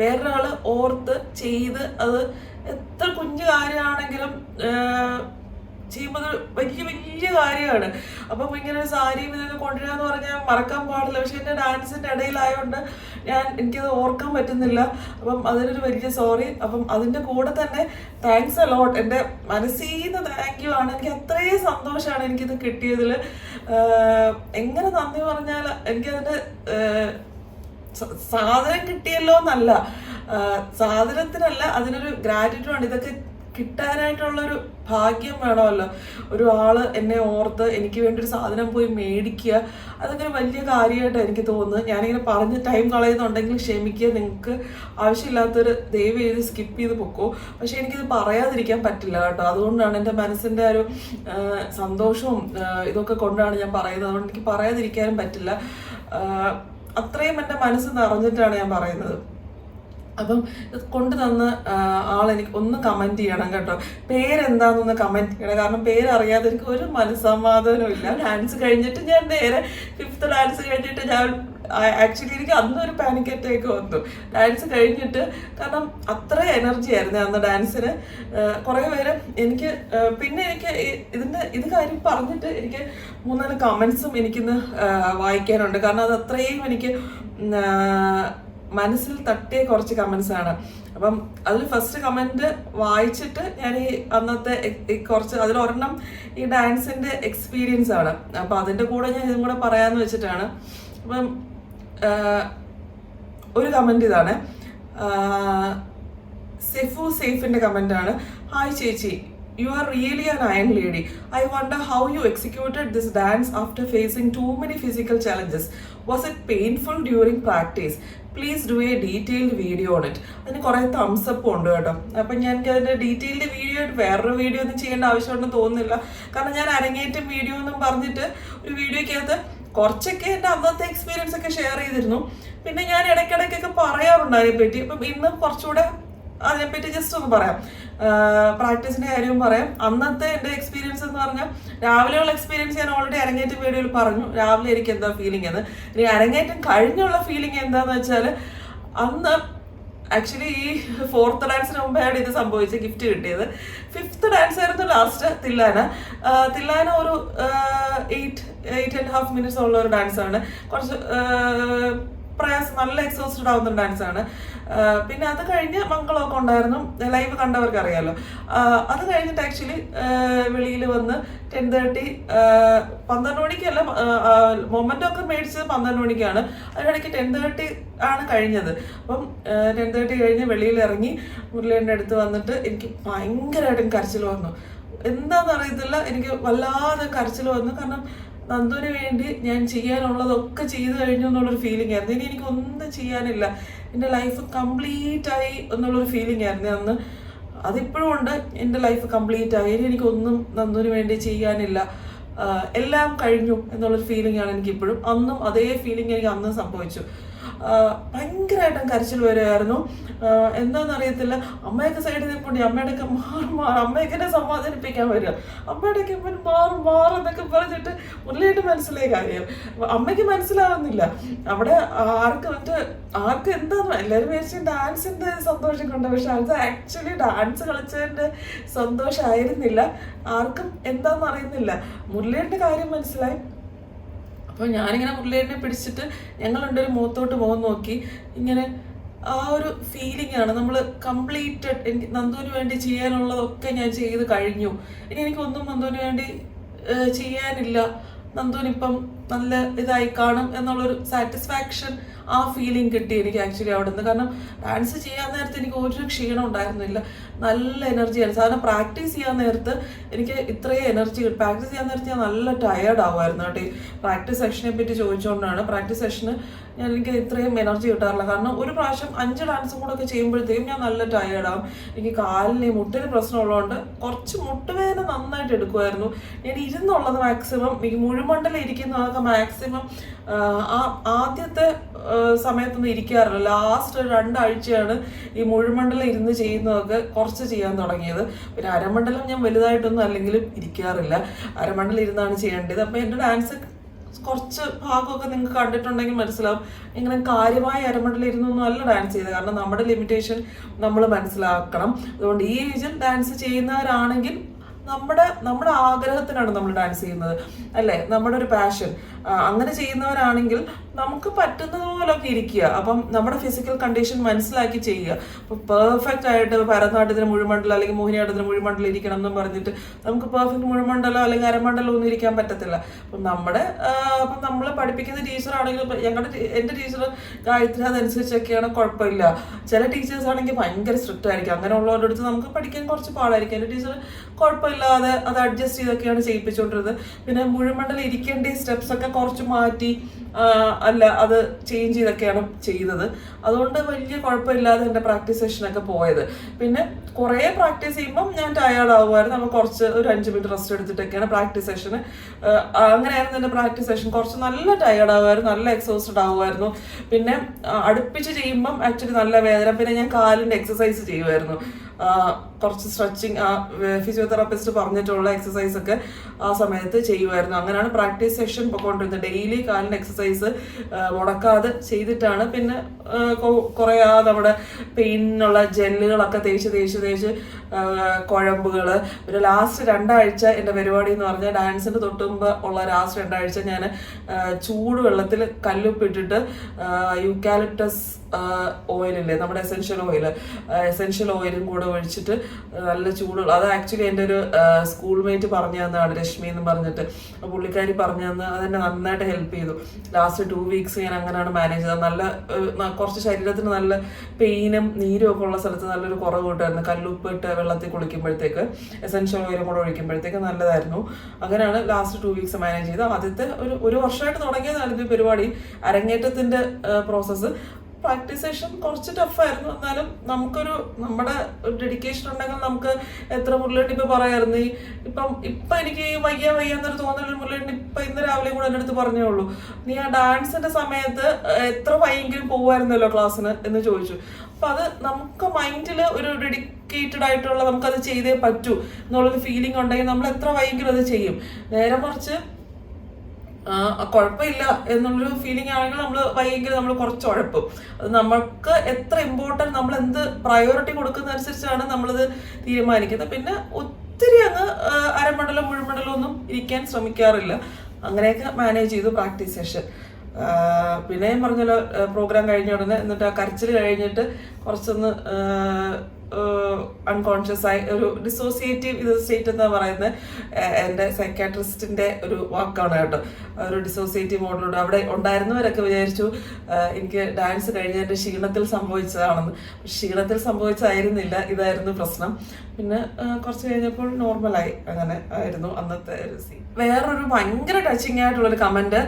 വേറൊരാൾ ഓർത്ത് ചെയ്ത്, അത് എത്ര കുഞ്ഞു കാര്യമാണെങ്കിലും ചെയ്യുമ്പോൾ വലിയ വലിയ കാര്യമാണ്. അപ്പം ഇങ്ങനെ ഒരു സാരിയും ഇതൊക്കെ കൊണ്ടുവരാന്ന് പറഞ്ഞാൽ മറക്കാൻ പാടില്ല. പക്ഷെ എൻ്റെ ഡാൻസിൻ്റെ ഇടയിലായതുകൊണ്ട് എനിക്കത് ഓർക്കാൻ പറ്റുന്നില്ല. അപ്പം അതിനൊരു വലിയ സോറി. അപ്പം അതിൻ്റെ കൂടെ തന്നെ താങ്ക്സ് എ ലോട്ട്. എൻ്റെ മനസ്സിൽ നിന്ന് താങ്ക് യു ആണ്. എനിക്ക് അത്രയും സന്തോഷമാണ് എനിക്കിത് കിട്ടിയതിൽ. എങ്ങനെ നന്ദി പറഞ്ഞാൽ എനിക്കതിൻ്റെ സാധനം കിട്ടിയല്ലോ എന്നല്ല, സാധനത്തിനല്ല, അതിനൊരു ഗ്രാറ്റിറ്റ്യൂഡ് ആണ്. ഇതൊക്കെ കിട്ടാനായിട്ടുള്ളൊരു ഭാഗ്യം വേണമല്ലോ. ഒരു ആള് എന്നെ ഓർത്ത് എനിക്ക് വേണ്ടി ഒരു സാധനം പോയി മേടിക്കുക, അതൊക്കെ ഒരു വലിയ കാര്യമായിട്ടാണ് എനിക്ക് തോന്നുന്നത്. ഞാനിങ്ങനെ പറഞ്ഞ് ടൈം കളയുന്നുണ്ടെങ്കിൽ ക്ഷമിക്കുക. നിങ്ങൾക്ക് ആവശ്യമില്ലാത്തൊരു ദയവ് ചെയ്ത് സ്കിപ്പ് ചെയ്ത് പൊക്കോ. പക്ഷെ എനിക്കിത് പറയാതിരിക്കാൻ പറ്റില്ല കേട്ടോ. അതുകൊണ്ടാണ് എൻ്റെ മനസ്സിൻ്റെ ഒരു സന്തോഷവും ഇതൊക്കെ കൊണ്ടാണ് ഞാൻ പറയുന്നത്. അതുകൊണ്ട് എനിക്ക് പറയാതിരിക്കാനും പറ്റില്ല. അത്രയും എൻ്റെ മനസ്സ് നിറഞ്ഞിട്ടാണ് ഞാൻ പറയുന്നത്. അപ്പം ഇത് കൊണ്ടു തന്ന് ആളെനിക്ക് ഒന്ന് കമൻറ്റ് ചെയ്യണം കേട്ടോ. പേരെന്താണെന്നൊന്ന് കമൻറ്റ് ചെയ്യണം. കാരണം പേരറിയാതെ എനിക്ക് ഒരു മനസ്സമാധാനവും ഇല്ല. ഡാൻസ് കഴിഞ്ഞിട്ട് ഞാൻ നേരെ 5th ഡാൻസ് കഴിഞ്ഞിട്ട് ഞാൻ ആക്ച്വലി എനിക്ക് അന്നൊരു പാനിക് അറ്റാക്ക് വന്നു ഡാൻസ് കഴിഞ്ഞിട്ട്. കാരണം അത്ര എനർജി ആയിരുന്നു അന്ന് ഡാൻസിന്. കുറേ പേര് എനിക്ക് പിന്നെ എനിക്ക് ഇത് കാര്യം പറഞ്ഞിട്ട് എനിക്ക് 3-4 കമൻസും എനിക്കിന്ന് വായിക്കാനുണ്ട്. കാരണം അത് അത്രയും എനിക്ക് മനസ്സിൽ തട്ടിയ കുറച്ച് കമൻസ് ആണ്. അപ്പം അതിൽ ഫസ്റ്റ് കമൻറ്റ് വായിച്ചിട്ട് ഞാൻ ഈ അന്നത്തെ കുറച്ച് അതിലൊരെണ്ണം ഈ ഡാൻസിൻ്റെ എക്സ്പീരിയൻസ് ആണ്. അപ്പം അതിൻ്റെ കൂടെ ഞാൻ ഇതും കൂടെ പറയാമെന്ന് വെച്ചിട്ടാണ്. അപ്പം ഒരു കമൻറ്റ് ഇതാണ്, സേഫിൻ്റെ കമൻറ്റാണ്. ഹായ് ചേച്ചി, you are really an iron lady. I wonder how you executed this dance after facing too many physical challenges. Was it painful during practice? Please do a detailed video on it. അതിന് കുറേ തംസ് അപ്പ് ഉണ്ട് കേട്ടോ. അപ്പം എനിക്ക് അതിൻ്റെ ഡീറ്റെയിൽഡ് വീഡിയോ വേറൊരു വീഡിയോ ഒന്നും ചെയ്യേണ്ട ആവശ്യമുണ്ടെന്ന് തോന്നുന്നില്ല. കാരണം ഞാൻ അരങ്ങേറ്റം വീഡിയോ എന്നും പറഞ്ഞിട്ട് ഒരു വീഡിയോയ്ക്കകത്ത് കുറച്ചൊക്കെ എൻ്റെ അന്നത്തെ എക്സ്പീരിയൻസ് ഒക്കെ ഷെയർ ചെയ്തിരുന്നു. പിന്നെ ഞാൻ ഇടയ്ക്കിടയ്ക്കൊക്കെ പറയാറുണ്ട് അതിനെപ്പറ്റി. അപ്പം ഇന്ന് കുറച്ചുകൂടെ അതിനെപ്പറ്റി ജസ്റ്റ് ഒന്ന് പറയാം. പ്രാക്ടീസിന്റെ കാര്യവും പറയാം. അന്നത്തെ എൻ്റെ എക്സ്പീരിയൻസ് എന്ന് പറഞ്ഞാൽ രാവിലെയുള്ള എക്സ്പീരിയൻസ് ഞാൻ ഓൾറെഡി അരങ്ങേറ്റം വീഡിയോയിൽ പറഞ്ഞു, രാവിലെ എനിക്ക് എന്താ ഫീലിംഗ് എന്ന്. ഇനി അരങ്ങേറ്റം കഴിഞ്ഞുള്ള ഫീലിംഗ് എന്താന്ന് വെച്ചാൽ, അന്ന് ആക്ച്വലി ഈ 4th ഡാൻസിന് മുമ്പാണ് ഇത് സംഭവിച്ചത്, ഗിഫ്റ്റ് കിട്ടിയത്. 5th ഡാൻസ് ആയിരുന്നു ലാസ്റ്റ്, തില്ലാന ഒരു 8.5 minutes ഉള്ള ഒരു ഡാൻസാണ്. കുറച്ച് പ്രയാസം, നല്ല എക്സോസ്റ്റഡ് ആവുന്ന ഡാൻസാണ്. പിന്നെ അത് കഴിഞ്ഞ് മംഗളമൊക്കെ ഉണ്ടായിരുന്നു, ലൈവ് കണ്ടവർക്ക് അറിയാലോ. അത് കഴിഞ്ഞിട്ട് ആക്ച്വലി വെളിയിൽ വന്ന് 10:30 12 മണിക്കല്ല, മൊമെന്റൊക്കെ മേടിച്ചത് 12 മണിക്കാണ്. അതിനിടയ്ക്ക് 10:30 ആണ് കഴിഞ്ഞത്. അപ്പം 10:30 കഴിഞ്ഞ് വെളിയിൽ ഇറങ്ങി മുരളീൻ്റെ അടുത്ത് വന്നിട്ട് എനിക്ക് ഭയങ്കരമായിട്ടും കരച്ചിൽ വന്നു. എന്താണെന്ന് അറിയത്തില്ല, എനിക്ക് വല്ലാതെ കരച്ചിൽ വന്നു. കാരണം നന്ദുവിന് വേണ്ടി ഞാൻ ചെയ്യാനുള്ളതൊക്കെ ചെയ്തു കഴിഞ്ഞു എന്നുള്ളൊരു ഫീലിംഗ് ആയിരുന്നു. ഇനി എനിക്കൊന്നും ചെയ്യാനില്ല, എൻ്റെ ലൈഫ് കംപ്ലീറ്റ് ആയി എന്നുള്ളൊരു ഫീലിംഗ് ആയിരുന്നു അന്ന്. അതിപ്പോഴും ഉണ്ട്, എൻ്റെ ലൈഫ് കംപ്ലീറ്റ് ആയി, ഇനി എനിക്കൊന്നും നന്ദുവിന് വേണ്ടി ചെയ്യാനില്ല, എല്ലാം കഴിഞ്ഞു എന്നുള്ളൊരു ഫീലിംഗ് ആണ് എനിക്കിപ്പോഴും. അന്നും അതേ ഫീലിംഗ് എനിക്ക് അന്നും സംഭവിച്ചു. ഭയങ്കരമായിട്ടും കരച്ചിൽ വരുമായിരുന്നു. എന്താണെന്നറിയത്തില്ല, അമ്മയൊക്കെ സൈഡിൽ നിൽപ്പുണ്ട്, അമ്മയുടെയൊക്കെ അമ്മയൊക്കെ എന്നെ സമാധാനിപ്പിക്കാൻ വരിക, അമ്മയുടെയൊക്കെ മാറെന്നൊക്കെ പറഞ്ഞിട്ട് മുരളിയായിട്ട് മനസ്സിലായ കാര്യം അമ്മയ്ക്ക് മനസ്സിലാവുന്നില്ല. അവിടെ ആർക്ക് എന്താന്ന് എല്ലാവരും വിചാരിച്ച ഡാൻസിന്റെ സന്തോഷം കൊണ്ട്, പക്ഷെ അത് ആക്ച്വലി ഡാൻസ് കളിച്ചതിന്റെ സന്തോഷമായിരുന്നില്ല. ആർക്കും എന്താന്ന് അറിയുന്നില്ല. മുരളിയുടെ കാര്യം മനസ്സിലായി. അപ്പോൾ ഞാനിങ്ങനെ മുരളിയെ പിടിച്ചിട്ട് ഞങ്ങൾ രണ്ടൊരു മുഖത്തോട്ട് മുഖം നോക്കി, ഇങ്ങനെ ആ ഒരു ഫീലിംഗ് ആണ്. നമ്മൾ കംപ്ലീറ്റഡ്, എനിക്ക് നന്ദുവിന് വേണ്ടി ചെയ്യാനുള്ളതൊക്കെ ഞാൻ ചെയ്ത് കഴിഞ്ഞു, ഇനി എനിക്കൊന്നും നന്ദുവിന് വേണ്ടി ചെയ്യാനില്ല, നന്ദുവിനിപ്പം നല്ല ഇതായി കാണും എന്നുള്ളൊരു സാറ്റിസ്ഫാക്ഷൻ, ആ ഫീലിംഗ് കിട്ടി എനിക്ക് ആക്ച്വലി അവിടെ നിന്ന്. കാരണം ഡാൻസ് ചെയ്യാൻ നേരത്ത് എനിക്ക് ഒരു ക്ഷീണം ഉണ്ടായിരുന്നില്ല, നല്ല എനർജിയായിരുന്നു. സാധാരണ പ്രാക്ടീസ് ചെയ്യാൻ നേരത്ത് എനിക്ക് ഇത്രയും എനർജി കിട്ടും. പ്രാക്ടീസ് ചെയ്യാൻ നേരത്ത് ഞാൻ നല്ല ടയേർഡ് ആവുമായിരുന്നു കേട്ടോ. ഈ പ്രാക്ടീസ് സെഷനെ പറ്റി ചോദിച്ചുകൊണ്ടാണ്, പ്രാക്ടീസ് സെഷന് എനിക്ക് ഇത്രയും എനർജി കിട്ടാറില്ല. കാരണം ഒരു പ്രാവശ്യം 5 ഡാൻസും കൂടെ ഒക്കെ ചെയ്യുമ്പോഴത്തേക്കും ഞാൻ നല്ല ടയേർഡാവും. എനിക്ക് കാലിന് മുട്ടിന് പ്രശ്നമുള്ളതുകൊണ്ട് കുറച്ച് മുട്ടുവേദന നന്നായിട്ട് എടുക്കുമായിരുന്നു. ഞാൻ ഇരുന്നുള്ളത് മാക്സിമം, ഈ മുഴുമണ്ടലം ഇരിക്കുന്നതൊക്കെ മാക്സിമം ആദ്യത്തെ സമയത്തൊന്നും ഇരിക്കാറില്ല. ലാസ്റ്റ് 2 ആഴ്ചയാണ് ഈ മുഴുമണ്ഡലം ഇരുന്ന് ചെയ്യുന്നതൊക്കെ കുറച്ച് ചെയ്യാൻ തുടങ്ങിയത്. പിന്നെ അരമണ്ഡലം ഞാൻ വലുതായിട്ടൊന്നും അല്ലെങ്കിലും ഇരിക്കാറില്ല, അരമണ്ഡലം ഇരുന്നാണ് ചെയ്യേണ്ടത്. അപ്പം എൻ്റെ ഡാൻസ് കുറച്ച് ഭാഗമൊക്കെ നിങ്ങൾക്ക് കണ്ടിട്ടുണ്ടെങ്കിൽ മനസ്സിലാവും, ഇങ്ങനെ കാര്യമായ അരമണ്ഡലം ഇരുന്നൊന്നും അല്ല ഡാൻസ് ചെയ്തത്. കാരണം നമ്മുടെ ലിമിറ്റേഷൻ നമ്മൾ മനസ്സിലാക്കണം. അതുകൊണ്ട് ഈ ഏജിൽ ഡാൻസ് ചെയ്യുന്നവരാണെങ്കിൽ നമ്മുടെ ആഗ്രഹത്തിനാണ് നമ്മൾ ഡാൻസ് ചെയ്യുന്നത്, അല്ലേ, നമ്മുടെ ഒരു പാഷൻ. അങ്ങനെ ചെയ്യുന്നവരാണെങ്കിൽ നമുക്ക് പറ്റുന്നത് പോലൊക്കെ ഇരിക്കുക. അപ്പം നമ്മുടെ ഫിസിക്കൽ കണ്ടീഷൻ മനസ്സിലാക്കി ചെയ്യുക. അപ്പം പെർഫെക്റ്റ് ആയിട്ട് ഭരതനാട്യത്തിന് മുഴുമണ്ഡലം അല്ലെങ്കിൽ മോഹിനിയാട്ടത്തിന് മുഴുമണ്ഡലം ഇരിക്കണം എന്നും പറഞ്ഞിട്ട് നമുക്ക് പെർഫെക്റ്റ് മുഴുമണ്ഡലം അല്ലെങ്കിൽ അരമണ്ഡലം ഒന്നും ഇരിക്കാൻ പറ്റത്തില്ല. അപ്പം നമ്മളെ പഠിപ്പിക്കുന്ന ടീച്ചറാണെങ്കിലും, എൻ്റെ ടീച്ചർ ഗായത്രി അതനുസരിച്ചൊക്കെയാണ്, കുഴപ്പമില്ല. ചില ടീച്ചേഴ്സ് ആണെങ്കിൽ ഭയങ്കര സ്ട്രിക്റ്റ് ആയിരിക്കും, അങ്ങനെയുള്ളവരുടെ അടുത്ത് നമുക്ക് പഠിക്കാൻ കുറച്ച് പാടായിരിക്കും. എൻ്റെ ടീച്ചർ കുഴപ്പമില്ലാതെ അത് അഡ്ജസ്റ്റ് ചെയ്തൊക്കെയാണ് ചെയ്യിപ്പിച്ചുകൊണ്ടിരുന്നത്. പിന്നെ മുഴുമണ്ഡലം ഇരിക്കേണ്ട സ്റ്റെപ്സ് ഒക്കെ കുറച്ച് മാറ്റി അത് ചേഞ്ച് ചെയ്തൊക്കെയാണ് ചെയ്തത്. അതുകൊണ്ട് വലിയ കുഴപ്പമില്ലാതെ എൻ്റെ പ്രാക്ടീസ് സെഷനൊക്കെ പോയത്. പിന്നെ കുറേ പ്രാക്ടീസ് ചെയ്യുമ്പം ഞാൻ ടയേർഡ് ആവുമായിരുന്നു. നമ്മൾ കുറച്ച് ഒരു 5 മിനിറ്റ് റെസ്റ്റ് എടുത്തിട്ടൊക്കെയാണ് പ്രാക്ടീസ് സെഷന്. അങ്ങനെയായിരുന്നു എൻ്റെ പ്രാക്ടീസ് സെഷൻ. കുറച്ച് നല്ല ടയേർഡ് ആവുമായിരുന്നു, നല്ല എക്സോസ്റ്റഡ് ആവുമായിരുന്നു. പിന്നെ അടുപ്പിച്ച് ചെയ്യുമ്പം ആക്ച്വലി നല്ല വേദന. പിന്നെ ഞാൻ കാലിൻ്റെ എക്സസൈസ് ചെയ്യുമായിരുന്നു, കുറച്ച് സ്ട്രെച്ചിങ്, ഫിസിയോതെറാപ്പിസ്റ്റ് പറഞ്ഞിട്ടുള്ള എക്സസൈസ് ഒക്കെ ആ സമയത്ത് ചെയ്യുമായിരുന്നു. അങ്ങനെയാണ് പ്രാക്ടീസ് സെഷൻ പോയിക്കൊണ്ടിരുന്നത്. ഡെയിലി കാലിൻ്റെ എക്സസൈസ് മുടക്കാതെ ചെയ്തിട്ടാണ്. പിന്നെ കുറേ നമ്മുടെ പെയിനുള്ള ജെല്ലുകളൊക്കെ തേച്ച് കുഴമ്പുകൾ. പിന്നെ ലാസ്റ്റ് 2 ആഴ്ച എൻ്റെ പരിപാടി എന്ന് പറഞ്ഞാൽ, ഡാൻസിന് തൊട്ടുമുമ്പ് ഉള്ള ലാസ്റ്റ് 2 ആഴ്ച ഞാൻ ചൂട് വെള്ളത്തിൽ കല്ലുപ്പിട്ടിട്ട് യൂക്കാലിപ്റ്റസ് ഓയിലില്ലേ, നമ്മുടെ എസെൻഷ്യൽ ഓയിലും കൂടെ ഒഴിച്ചിട്ട് നല്ല ചൂട്. അത് ആക്ച്വലി എൻ്റെ ഒരു സ്കൂൾമേറ്റ് പറഞ്ഞു തന്നതാണ്, രശ്മി എന്ന് പറഞ്ഞിട്ട്. പുള്ളിക്കാരി പറഞ്ഞു തന്ന് അതെന്നെ നന്നായിട്ട് ഹെൽപ്പ് ചെയ്തു. ലാസ്റ്റ് 2 വീക്സ് ഞാൻ അങ്ങനെയാണ് മാനേജ് ചെയ്തത്. നല്ല കുറച്ച് ശരീരത്തിന് നല്ല പെയിനും നീരും ഒക്കെ ഉള്ള സ്ഥലത്ത് നല്ലൊരു കുറവ് കിട്ടുമായിരുന്നു. കല്ലുപ്പിട്ട് വെള്ളത്തിൽ കുളിക്കുമ്പോഴത്തേക്ക്, എസെൻഷ്യൽ ഓയിലും കൂടെ ഒഴിക്കുമ്പോഴത്തേക്ക് നല്ലതായിരുന്നു. അങ്ങനെയാണ് ലാസ്റ്റ് 2 വീക്സ് മാനേജ് ചെയ്തത്. ആദ്യത്തെ ഒരു വർഷമായിട്ട് തുടങ്ങിയതാണ് ഈ പരിപാടി, അരങ്ങേറ്റത്തിൻ്റെ പ്രോസസ്സ്. പ്രാക്ടീസ് സെഷൻ കുറച്ച് ടഫായിരുന്നു. എന്നാലും നമ്മുടെ ഒരു ഡെഡിക്കേഷൻ ഉണ്ടെങ്കിൽ നമുക്ക് എത്ര മുരളിയേട്ടൻ ഇപ്പൊ പറയായിരുന്നു. ഇപ്പൊ എനിക്ക് വയ്യാന്നൊരു തോന്നലൊരു മുരളിയേട്ടൻ ഇപ്പൊ ഇന്ന് രാവിലെ കൂടെ എൻ്റെ അടുത്ത് പറഞ്ഞേ ഉള്ളൂ, നീ ആ ഡാൻസിന്റെ സമയത്ത് എത്ര വൈകിയും പോകുമായിരുന്നല്ലോ ക്ലാസ്സിന് എന്ന് ചോദിച്ചു. അപ്പൊ അത് നമുക്ക് മൈൻഡിൽ ഒരു ഡെഡിക്കേറ്റഡ് ആയിട്ടുള്ള നമുക്കത് ചെയ്തേ പറ്റൂ എന്നുള്ളൊരു ഫീലിംഗ് ഉണ്ടെങ്കിൽ നമ്മൾ എത്ര വൈകിയും അത് ചെയ്യും. നേരെ മറിച്ച് കുഴപ്പമില്ല എന്നുള്ളൊരു ഫീലിംഗ് ആണെങ്കിൽ നമ്മൾ വൈകിയെങ്കിൽ നമ്മൾ കുറച്ച് ഉഴപ്പും. അത് നമുക്ക് എത്ര ഇമ്പോർട്ടൻറ്റ്, നമ്മൾ എന്ത് പ്രയോറിറ്റി കൊടുക്കുന്നതനുസരിച്ചാണ് നമ്മളത് തീരുമാനിക്കുന്നത്. പിന്നെ ഒത്തിരി അങ്ങ് അരമണ്ഡലം മുഴുമണ്ഡലം ഒന്നും ഇരിക്കാൻ ശ്രമിക്കാറില്ല. അങ്ങനെയൊക്കെ മാനേജ് ചെയ്തു പ്രാക്ടീസ് സെഷൻ. പിന്നെ ഞാൻ പറഞ്ഞല്ലോ, പ്രോഗ്രാം കഴിഞ്ഞ ഉടനെ എന്നിട്ട് ആ കരച്ചിൽ കഴിഞ്ഞിട്ട് കുറച്ചൊന്ന് അൺകോൺഷ്യസ് ആയി ഒരു ഡിസോസിയേറ്റീവ് സ്റ്റേറ്റ് എന്താ പറയുന്നത്, എൻ്റെ സൈക്കാട്രിസ്റ്റിൻ്റെ ഒരു വാക്കാണ് കേട്ടോ. ഒരു ഡിസോസിയേറ്റീവ് മോഡിലൂടെ അവിടെ ഉണ്ടായിരുന്നവരൊക്കെ വിചാരിച്ചു എനിക്ക് ഡാൻസ് കഴിഞ്ഞതിൻ്റെ ക്ഷീണത്തിൽ സംഭവിച്ചതാണെന്ന്. ക്ഷീണത്തിൽ സംഭവിച്ചതായിരുന്നില്ല, ഇതായിരുന്നു പ്രശ്നം. പിന്നെ കുറച്ച് കഴിഞ്ഞപ്പോൾ നോർമലായി. അങ്ങനെ ആയിരുന്നു അന്നത്തെ ഒരു സീൻ. വേറൊരു ഭയങ്കര ടച്ചിങ് ആയിട്ടുള്ളൊരു കമൻറ്റ്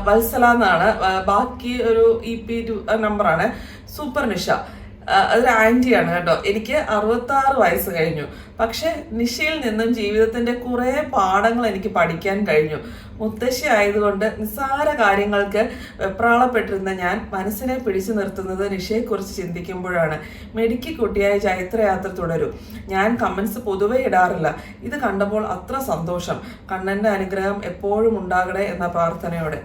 വത്സല എന്നാണ്. ബാക്കി ഒരു EP നമ്പറാണ്. സൂപ്പർ നിഷ, അതൊരു ആൻറ്റിയാണ് കേട്ടോ. എനിക്ക് 66 വയസ്സ് കഴിഞ്ഞു, പക്ഷെ നിഷയിൽ നിന്നും ജീവിതത്തിന്റെ കുറെ പാഠങ്ങൾ എനിക്ക് പഠിക്കാൻ കഴിഞ്ഞു. മുത്തശ്ശി ആയതുകൊണ്ട് നിസ്സാര കാര്യങ്ങൾക്ക് വെപ്രാളപ്പെട്ടിരുന്ന ഞാൻ മനസ്സിനെ പിടിച്ചു നിർത്തുന്നത് നിഷയെക്കുറിച്ച് ചിന്തിക്കുമ്പോഴാണ്. മെടുക്കി കുട്ടിയായ ചൈത്രയാത്ര തുടരും. ഞാൻ കമന്റ്സ് പൊതുവെ ഇടാറില്ല. ഇത് കണ്ടപ്പോൾ അത്ര സന്തോഷം. കണ്ണന്റെ അനുഗ്രഹം എപ്പോഴും ഉണ്ടാകണേ എന്ന പ്രാർത്ഥനയോടെ.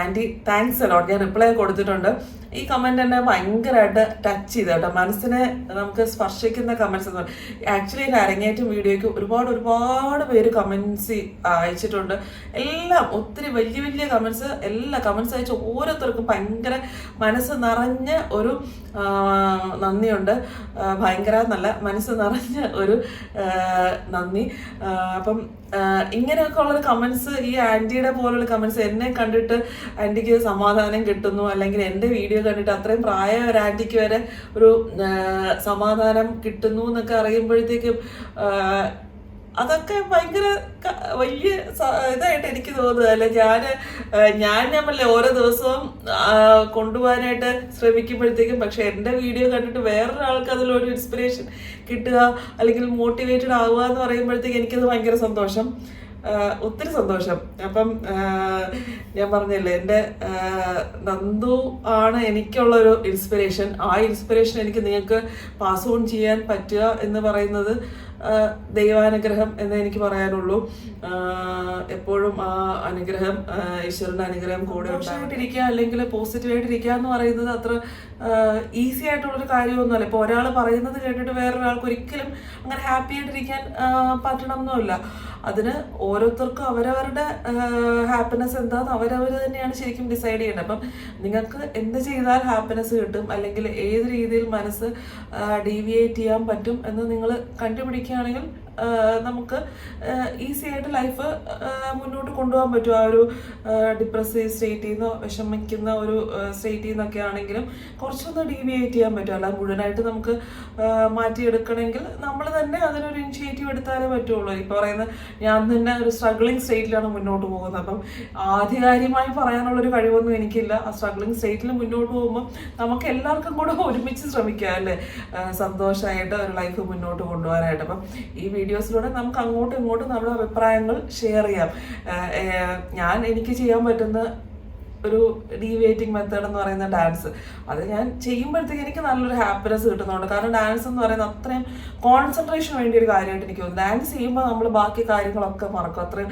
Aunty thanks a lot. ഞാൻ റിപ്ലൈ കൊടുത്തിട്ടുണ്ട്. ഈ കമന്റ് എന്നെ ഭയങ്കരമായിട്ട് ടച്ച് ചെയ്തു കേട്ടോ. മനസ്സിനെ നമുക്ക് സ്പർശിക്കുന്ന കമന്റ്സ് എന്ന് പറയും. ആക്ച്വലി എൻ്റെ അരങ്ങേറ്റം വീഡിയോയ്ക്ക് ഒരുപാട് പേര് കമന്റ്സ് അയച്ചിട്ടുണ്ട്. എല്ലാം ഒത്തിരി വലിയ കമന്റ്സ്, എല്ലാ കമന്റ്സ് അയച്ച ഓരോരുത്തർക്കും ഭയങ്കര മനസ്സ് നിറഞ്ഞ ഒരു നന്ദിയുണ്ട്. ഭയങ്കര നല്ല മനസ്സ് നിറഞ്ഞ ഒരു നന്ദി. അപ്പം ഇങ്ങനെയൊക്കെ ഉള്ളൊരു കമന്റ്സ്, ഈ ആൻറ്റിയുടെ പോലുള്ള കമന്റ്സ് എന്നെ കണ്ടിട്ട് ആൻറ്റിക്ക് സമാധാനം കിട്ടുന്നു, അല്ലെങ്കിൽ എൻ്റെ വീഡിയോ കണ്ടിട്ട് അത്രയും പ്രായ ഒരു ആൻറ്റിക്ക് വരെ ഒരു സമാധാനം കിട്ടുന്നു എന്നൊക്കെ അറിയുമ്പോഴത്തേക്കും അതൊക്കെ ഭയങ്കര വലിയ ഇതായിട്ട് എനിക്ക് തോന്നുന്നത്. അല്ലെ ഞാൻ ഓരോ ദിവസവും കൊണ്ടുപോകാനായിട്ട് ശ്രമിക്കുമ്പോഴത്തേക്കും, പക്ഷെ എൻ്റെ വീഡിയോ കണ്ടിട്ട് വേറൊരാൾക്ക് അതിലൊരു ഇൻസ്പിറേഷൻ കിട്ടുക അല്ലെങ്കിൽ മോട്ടിവേറ്റഡ് ആവുക എന്ന് പറയുമ്പോഴത്തേക്ക് എനിക്കത് ഭയങ്കര സന്തോഷം, ഒത്തിരി സന്തോഷം. അപ്പം ഞാൻ പറഞ്ഞില്ലേ, എൻ്റെ നന്ദു ആണ് എനിക്കുള്ളൊരു ഇൻസ്പിറേഷൻ. ആ ഇൻസ്പിറേഷൻ എനിക്ക് നിങ്ങൾക്ക് പാസ് ഓൺ ചെയ്യാൻ പറ്റുക എന്ന് പറയുന്നത് ദൈവാനുഗ്രഹം എന്ന് എനിക്ക് പറയാനുള്ളൂ. എപ്പോഴും ആ അനുഗ്രഹം, ഈശ്വരൻ്റെ അനുഗ്രഹം കൂടെ ഉണ്ടായിട്ടിരിക്കുക അല്ലെങ്കിൽ പോസിറ്റീവായിട്ടിരിക്കുക എന്ന് പറയുന്നത് അത്ര ഈസി ആയിട്ടുള്ളൊരു കാര്യമൊന്നുമല്ല. ഇപ്പോൾ ഒരാൾ പറയുന്നത് കേട്ടിട്ട് വേറൊരാൾക്ക് ഒരിക്കലും അങ്ങനെ ഹാപ്പി ആയിട്ടിരിക്കാൻ പറ്റണം എന്നില്ല. അതിന് ഓരോരുത്തർക്കും അവരവരുടെ ഹാപ്പിനെസ് എന്താണെന്ന് അവരവർ തന്നെയാണ് ശരിക്കും ഡിസൈഡ് ചെയ്യേണ്ടത്. അപ്പം നിങ്ങൾക്ക് എന്ത് ചെയ്താൽ ഹാപ്പിനെസ് കിട്ടും, അല്ലെങ്കിൽ ഏത് രീതിയിൽ മനസ്സ് ഡീവിയേറ്റ് ചെയ്യാൻ പറ്റും എന്ന് നിങ്ങൾ കണ്ടുപിടിക്കുകയാണെങ്കിൽ നമുക്ക് ഈസി ആയിട്ട് ലൈഫ് മുന്നോട്ട് കൊണ്ടുപോകാൻ പറ്റും. ആ ഒരു ഡിപ്രസീവ് സ്റ്റേറ്റിൽ നിന്നോ വിഷമിക്കുന്ന ഒരു സ്റ്റേറ്റിൽ നിന്നൊക്കെ ആണെങ്കിലും കുറച്ചൊന്ന് ഡീവിയേറ്റ് ചെയ്യാൻ പറ്റും. അല്ല മുഴുവനായിട്ട് നമുക്ക് മാറ്റിയെടുക്കണമെങ്കിൽ നമ്മൾ തന്നെ അതിനൊരു ഇനിഷ്യേറ്റീവ് എടുത്താലേ പറ്റുള്ളൂ. ഇപ്പോൾ പറയുന്ന ഞാൻ തന്നെ ഒരു സ്ട്രഗ്ലിംഗ് സ്റ്റേറ്റിലാണ് മുന്നോട്ട് പോകുന്നത്. അപ്പം ആധികാരികമായി പറയാനുള്ളൊരു കഴിവൊന്നും എനിക്കില്ല. ആ സ്ട്രഗ്ലിംഗ് സ്റ്റേറ്റിൽ മുന്നോട്ട് പോകുമ്പോൾ നമുക്ക് എല്ലാവർക്കും കൂടെ ഒരുമിച്ച് ശ്രമിക്കാം അല്ലേ, സന്തോഷമായിട്ട് ഒരു ലൈഫ് മുന്നോട്ട് കൊണ്ടുപോകാനായിട്ട്. അപ്പം ഈ വീഡിയോസിലൂടെ നമുക്ക് അങ്ങോട്ടും ഇങ്ങോട്ടും നമ്മുടെ അഭിപ്രായങ്ങൾ ഷെയർ ചെയ്യാം. എനിക്ക് ചെയ്യാൻ പറ്റുന്ന ഒരു ഡീവിയേറ്റിംഗ് മെത്തേഡ് എന്ന് പറയുന്ന ഡാൻസ്, അത് ഞാൻ ചെയ്യുമ്പോഴത്തേക്ക് എനിക്ക് നല്ലൊരു ഹാപ്പിനെസ് കിട്ടുന്നുണ്ട്. കാരണം ഡാൻസ് എന്ന് പറയുന്നത് അത്രയും കോൺസെൻട്രേഷൻ വേണ്ടിയ ഒരു കാര്യമായിട്ട് എനിക്ക് തോന്നുന്നു. ഡാൻസ് ചെയ്യുമ്പോൾ നമ്മൾ ബാക്കി കാര്യങ്ങളൊക്കെ മറക്കും. അത്രയും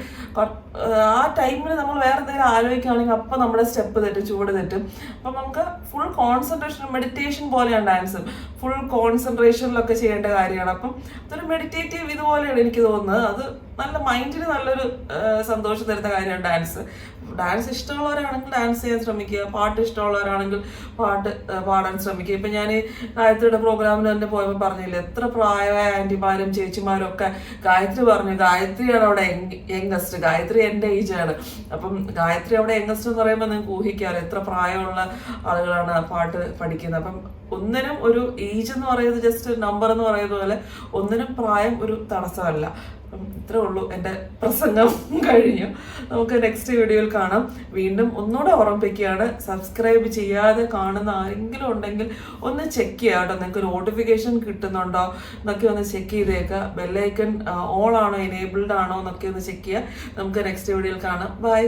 ആ ടൈമിൽ നമ്മൾ വേറെ എന്തെങ്കിലും ആലോചിക്കുകയാണെങ്കിൽ അപ്പം നമ്മുടെ സ്റ്റെപ്പ് തെറ്റും, ചൂട് തെറ്റും. അപ്പം നമുക്ക് ഫുൾ കോൺസെൻട്രേഷൻ, മെഡിറ്റേഷൻ പോലെയാണ് ഡാൻസ്. ഫുൾ കോൺസെൻട്രേഷനിലൊക്കെ ചെയ്യേണ്ട കാര്യമാണ്. അപ്പം അതൊരു മെഡിറ്റേറ്റീവ് ഇതുപോലെയാണ് എനിക്ക് തോന്നുന്നത്. അത് നല്ല മൈൻഡിന് നല്ലൊരു സന്തോഷം തരുന്ന കാര്യമാണ് ഡാൻസ്. ഡാൻസ് ഇഷ്ടമുള്ളവരാണെങ്കിൽ ഡാൻസ് ചെയ്യാൻ ശ്രമിക്കുക, പാട്ട് ഇഷ്ടമുള്ളവരാണെങ്കിൽ പാട്ട് പാടാൻ ശ്രമിക്കുക. ഇപ്പം ഞാൻ ഗായത്രിയുടെ പ്രോഗ്രാമിൽ തന്നെ പോയപ്പോൾ പറഞ്ഞില്ലേ, എത്ര പ്രായമായ ആൻറ്റിമാരും ചേച്ചിമാരും ഒക്കെ ഗായത്രി പറഞ്ഞു. ഗായത്രിയാണ് അവിടെ യങ്ങസ്റ്റ്, ഗായത്രി എൻ്റെ ഏജാണ്. അപ്പം ഗായത്രി അവിടെ യങ്ങസ്റ്റ് എന്ന് പറയുമ്പോൾ നിങ്ങൾക്ക് ഊഹിക്കാമല്ലോ എത്ര പ്രായമുള്ള ആളുകളാണ് പാട്ട് പഠിക്കുന്നത്. അപ്പം ഒന്നിനും ഒരു ഏജ് എന്ന് പറയുന്നത് ജസ്റ്റ് നമ്പർ എന്ന് പറയുന്നത് പോലെ ഒന്നിനും പ്രായം ഒരു തടസ്സമല്ല. അപ്പം ഇത്രേ ഉള്ളൂ, എൻ്റെ പ്രസംഗം കഴിഞ്ഞു. നമുക്ക് നെക്സ്റ്റ് വീഡിയോയിൽ കാണാം. വീണ്ടും ഒന്നുകൂടെ ഓർമ്മിപ്പിക്കുകയാണ്, സബ്സ്ക്രൈബ് ചെയ്യാതെ കാണുന്ന ആരെങ്കിലും ഉണ്ടെങ്കിൽ ഒന്ന് ചെക്ക് ചെയ്യുക കേട്ടോ. നിങ്ങൾക്ക് നോട്ടിഫിക്കേഷൻ കിട്ടുന്നുണ്ടോ എന്നൊക്കെ ഒന്ന് ചെക്ക് ചെയ്തേക്കുക. ബെല്ലൈക്കൺ ഓൾ ആണോ എനേബിൾഡ് ആണോ എന്നൊക്കെ ഒന്ന് ചെക്ക് ചെയ്യുക. നമുക്ക് നെക്സ്റ്റ് വീഡിയോയിൽ കാണാം. ബൈ.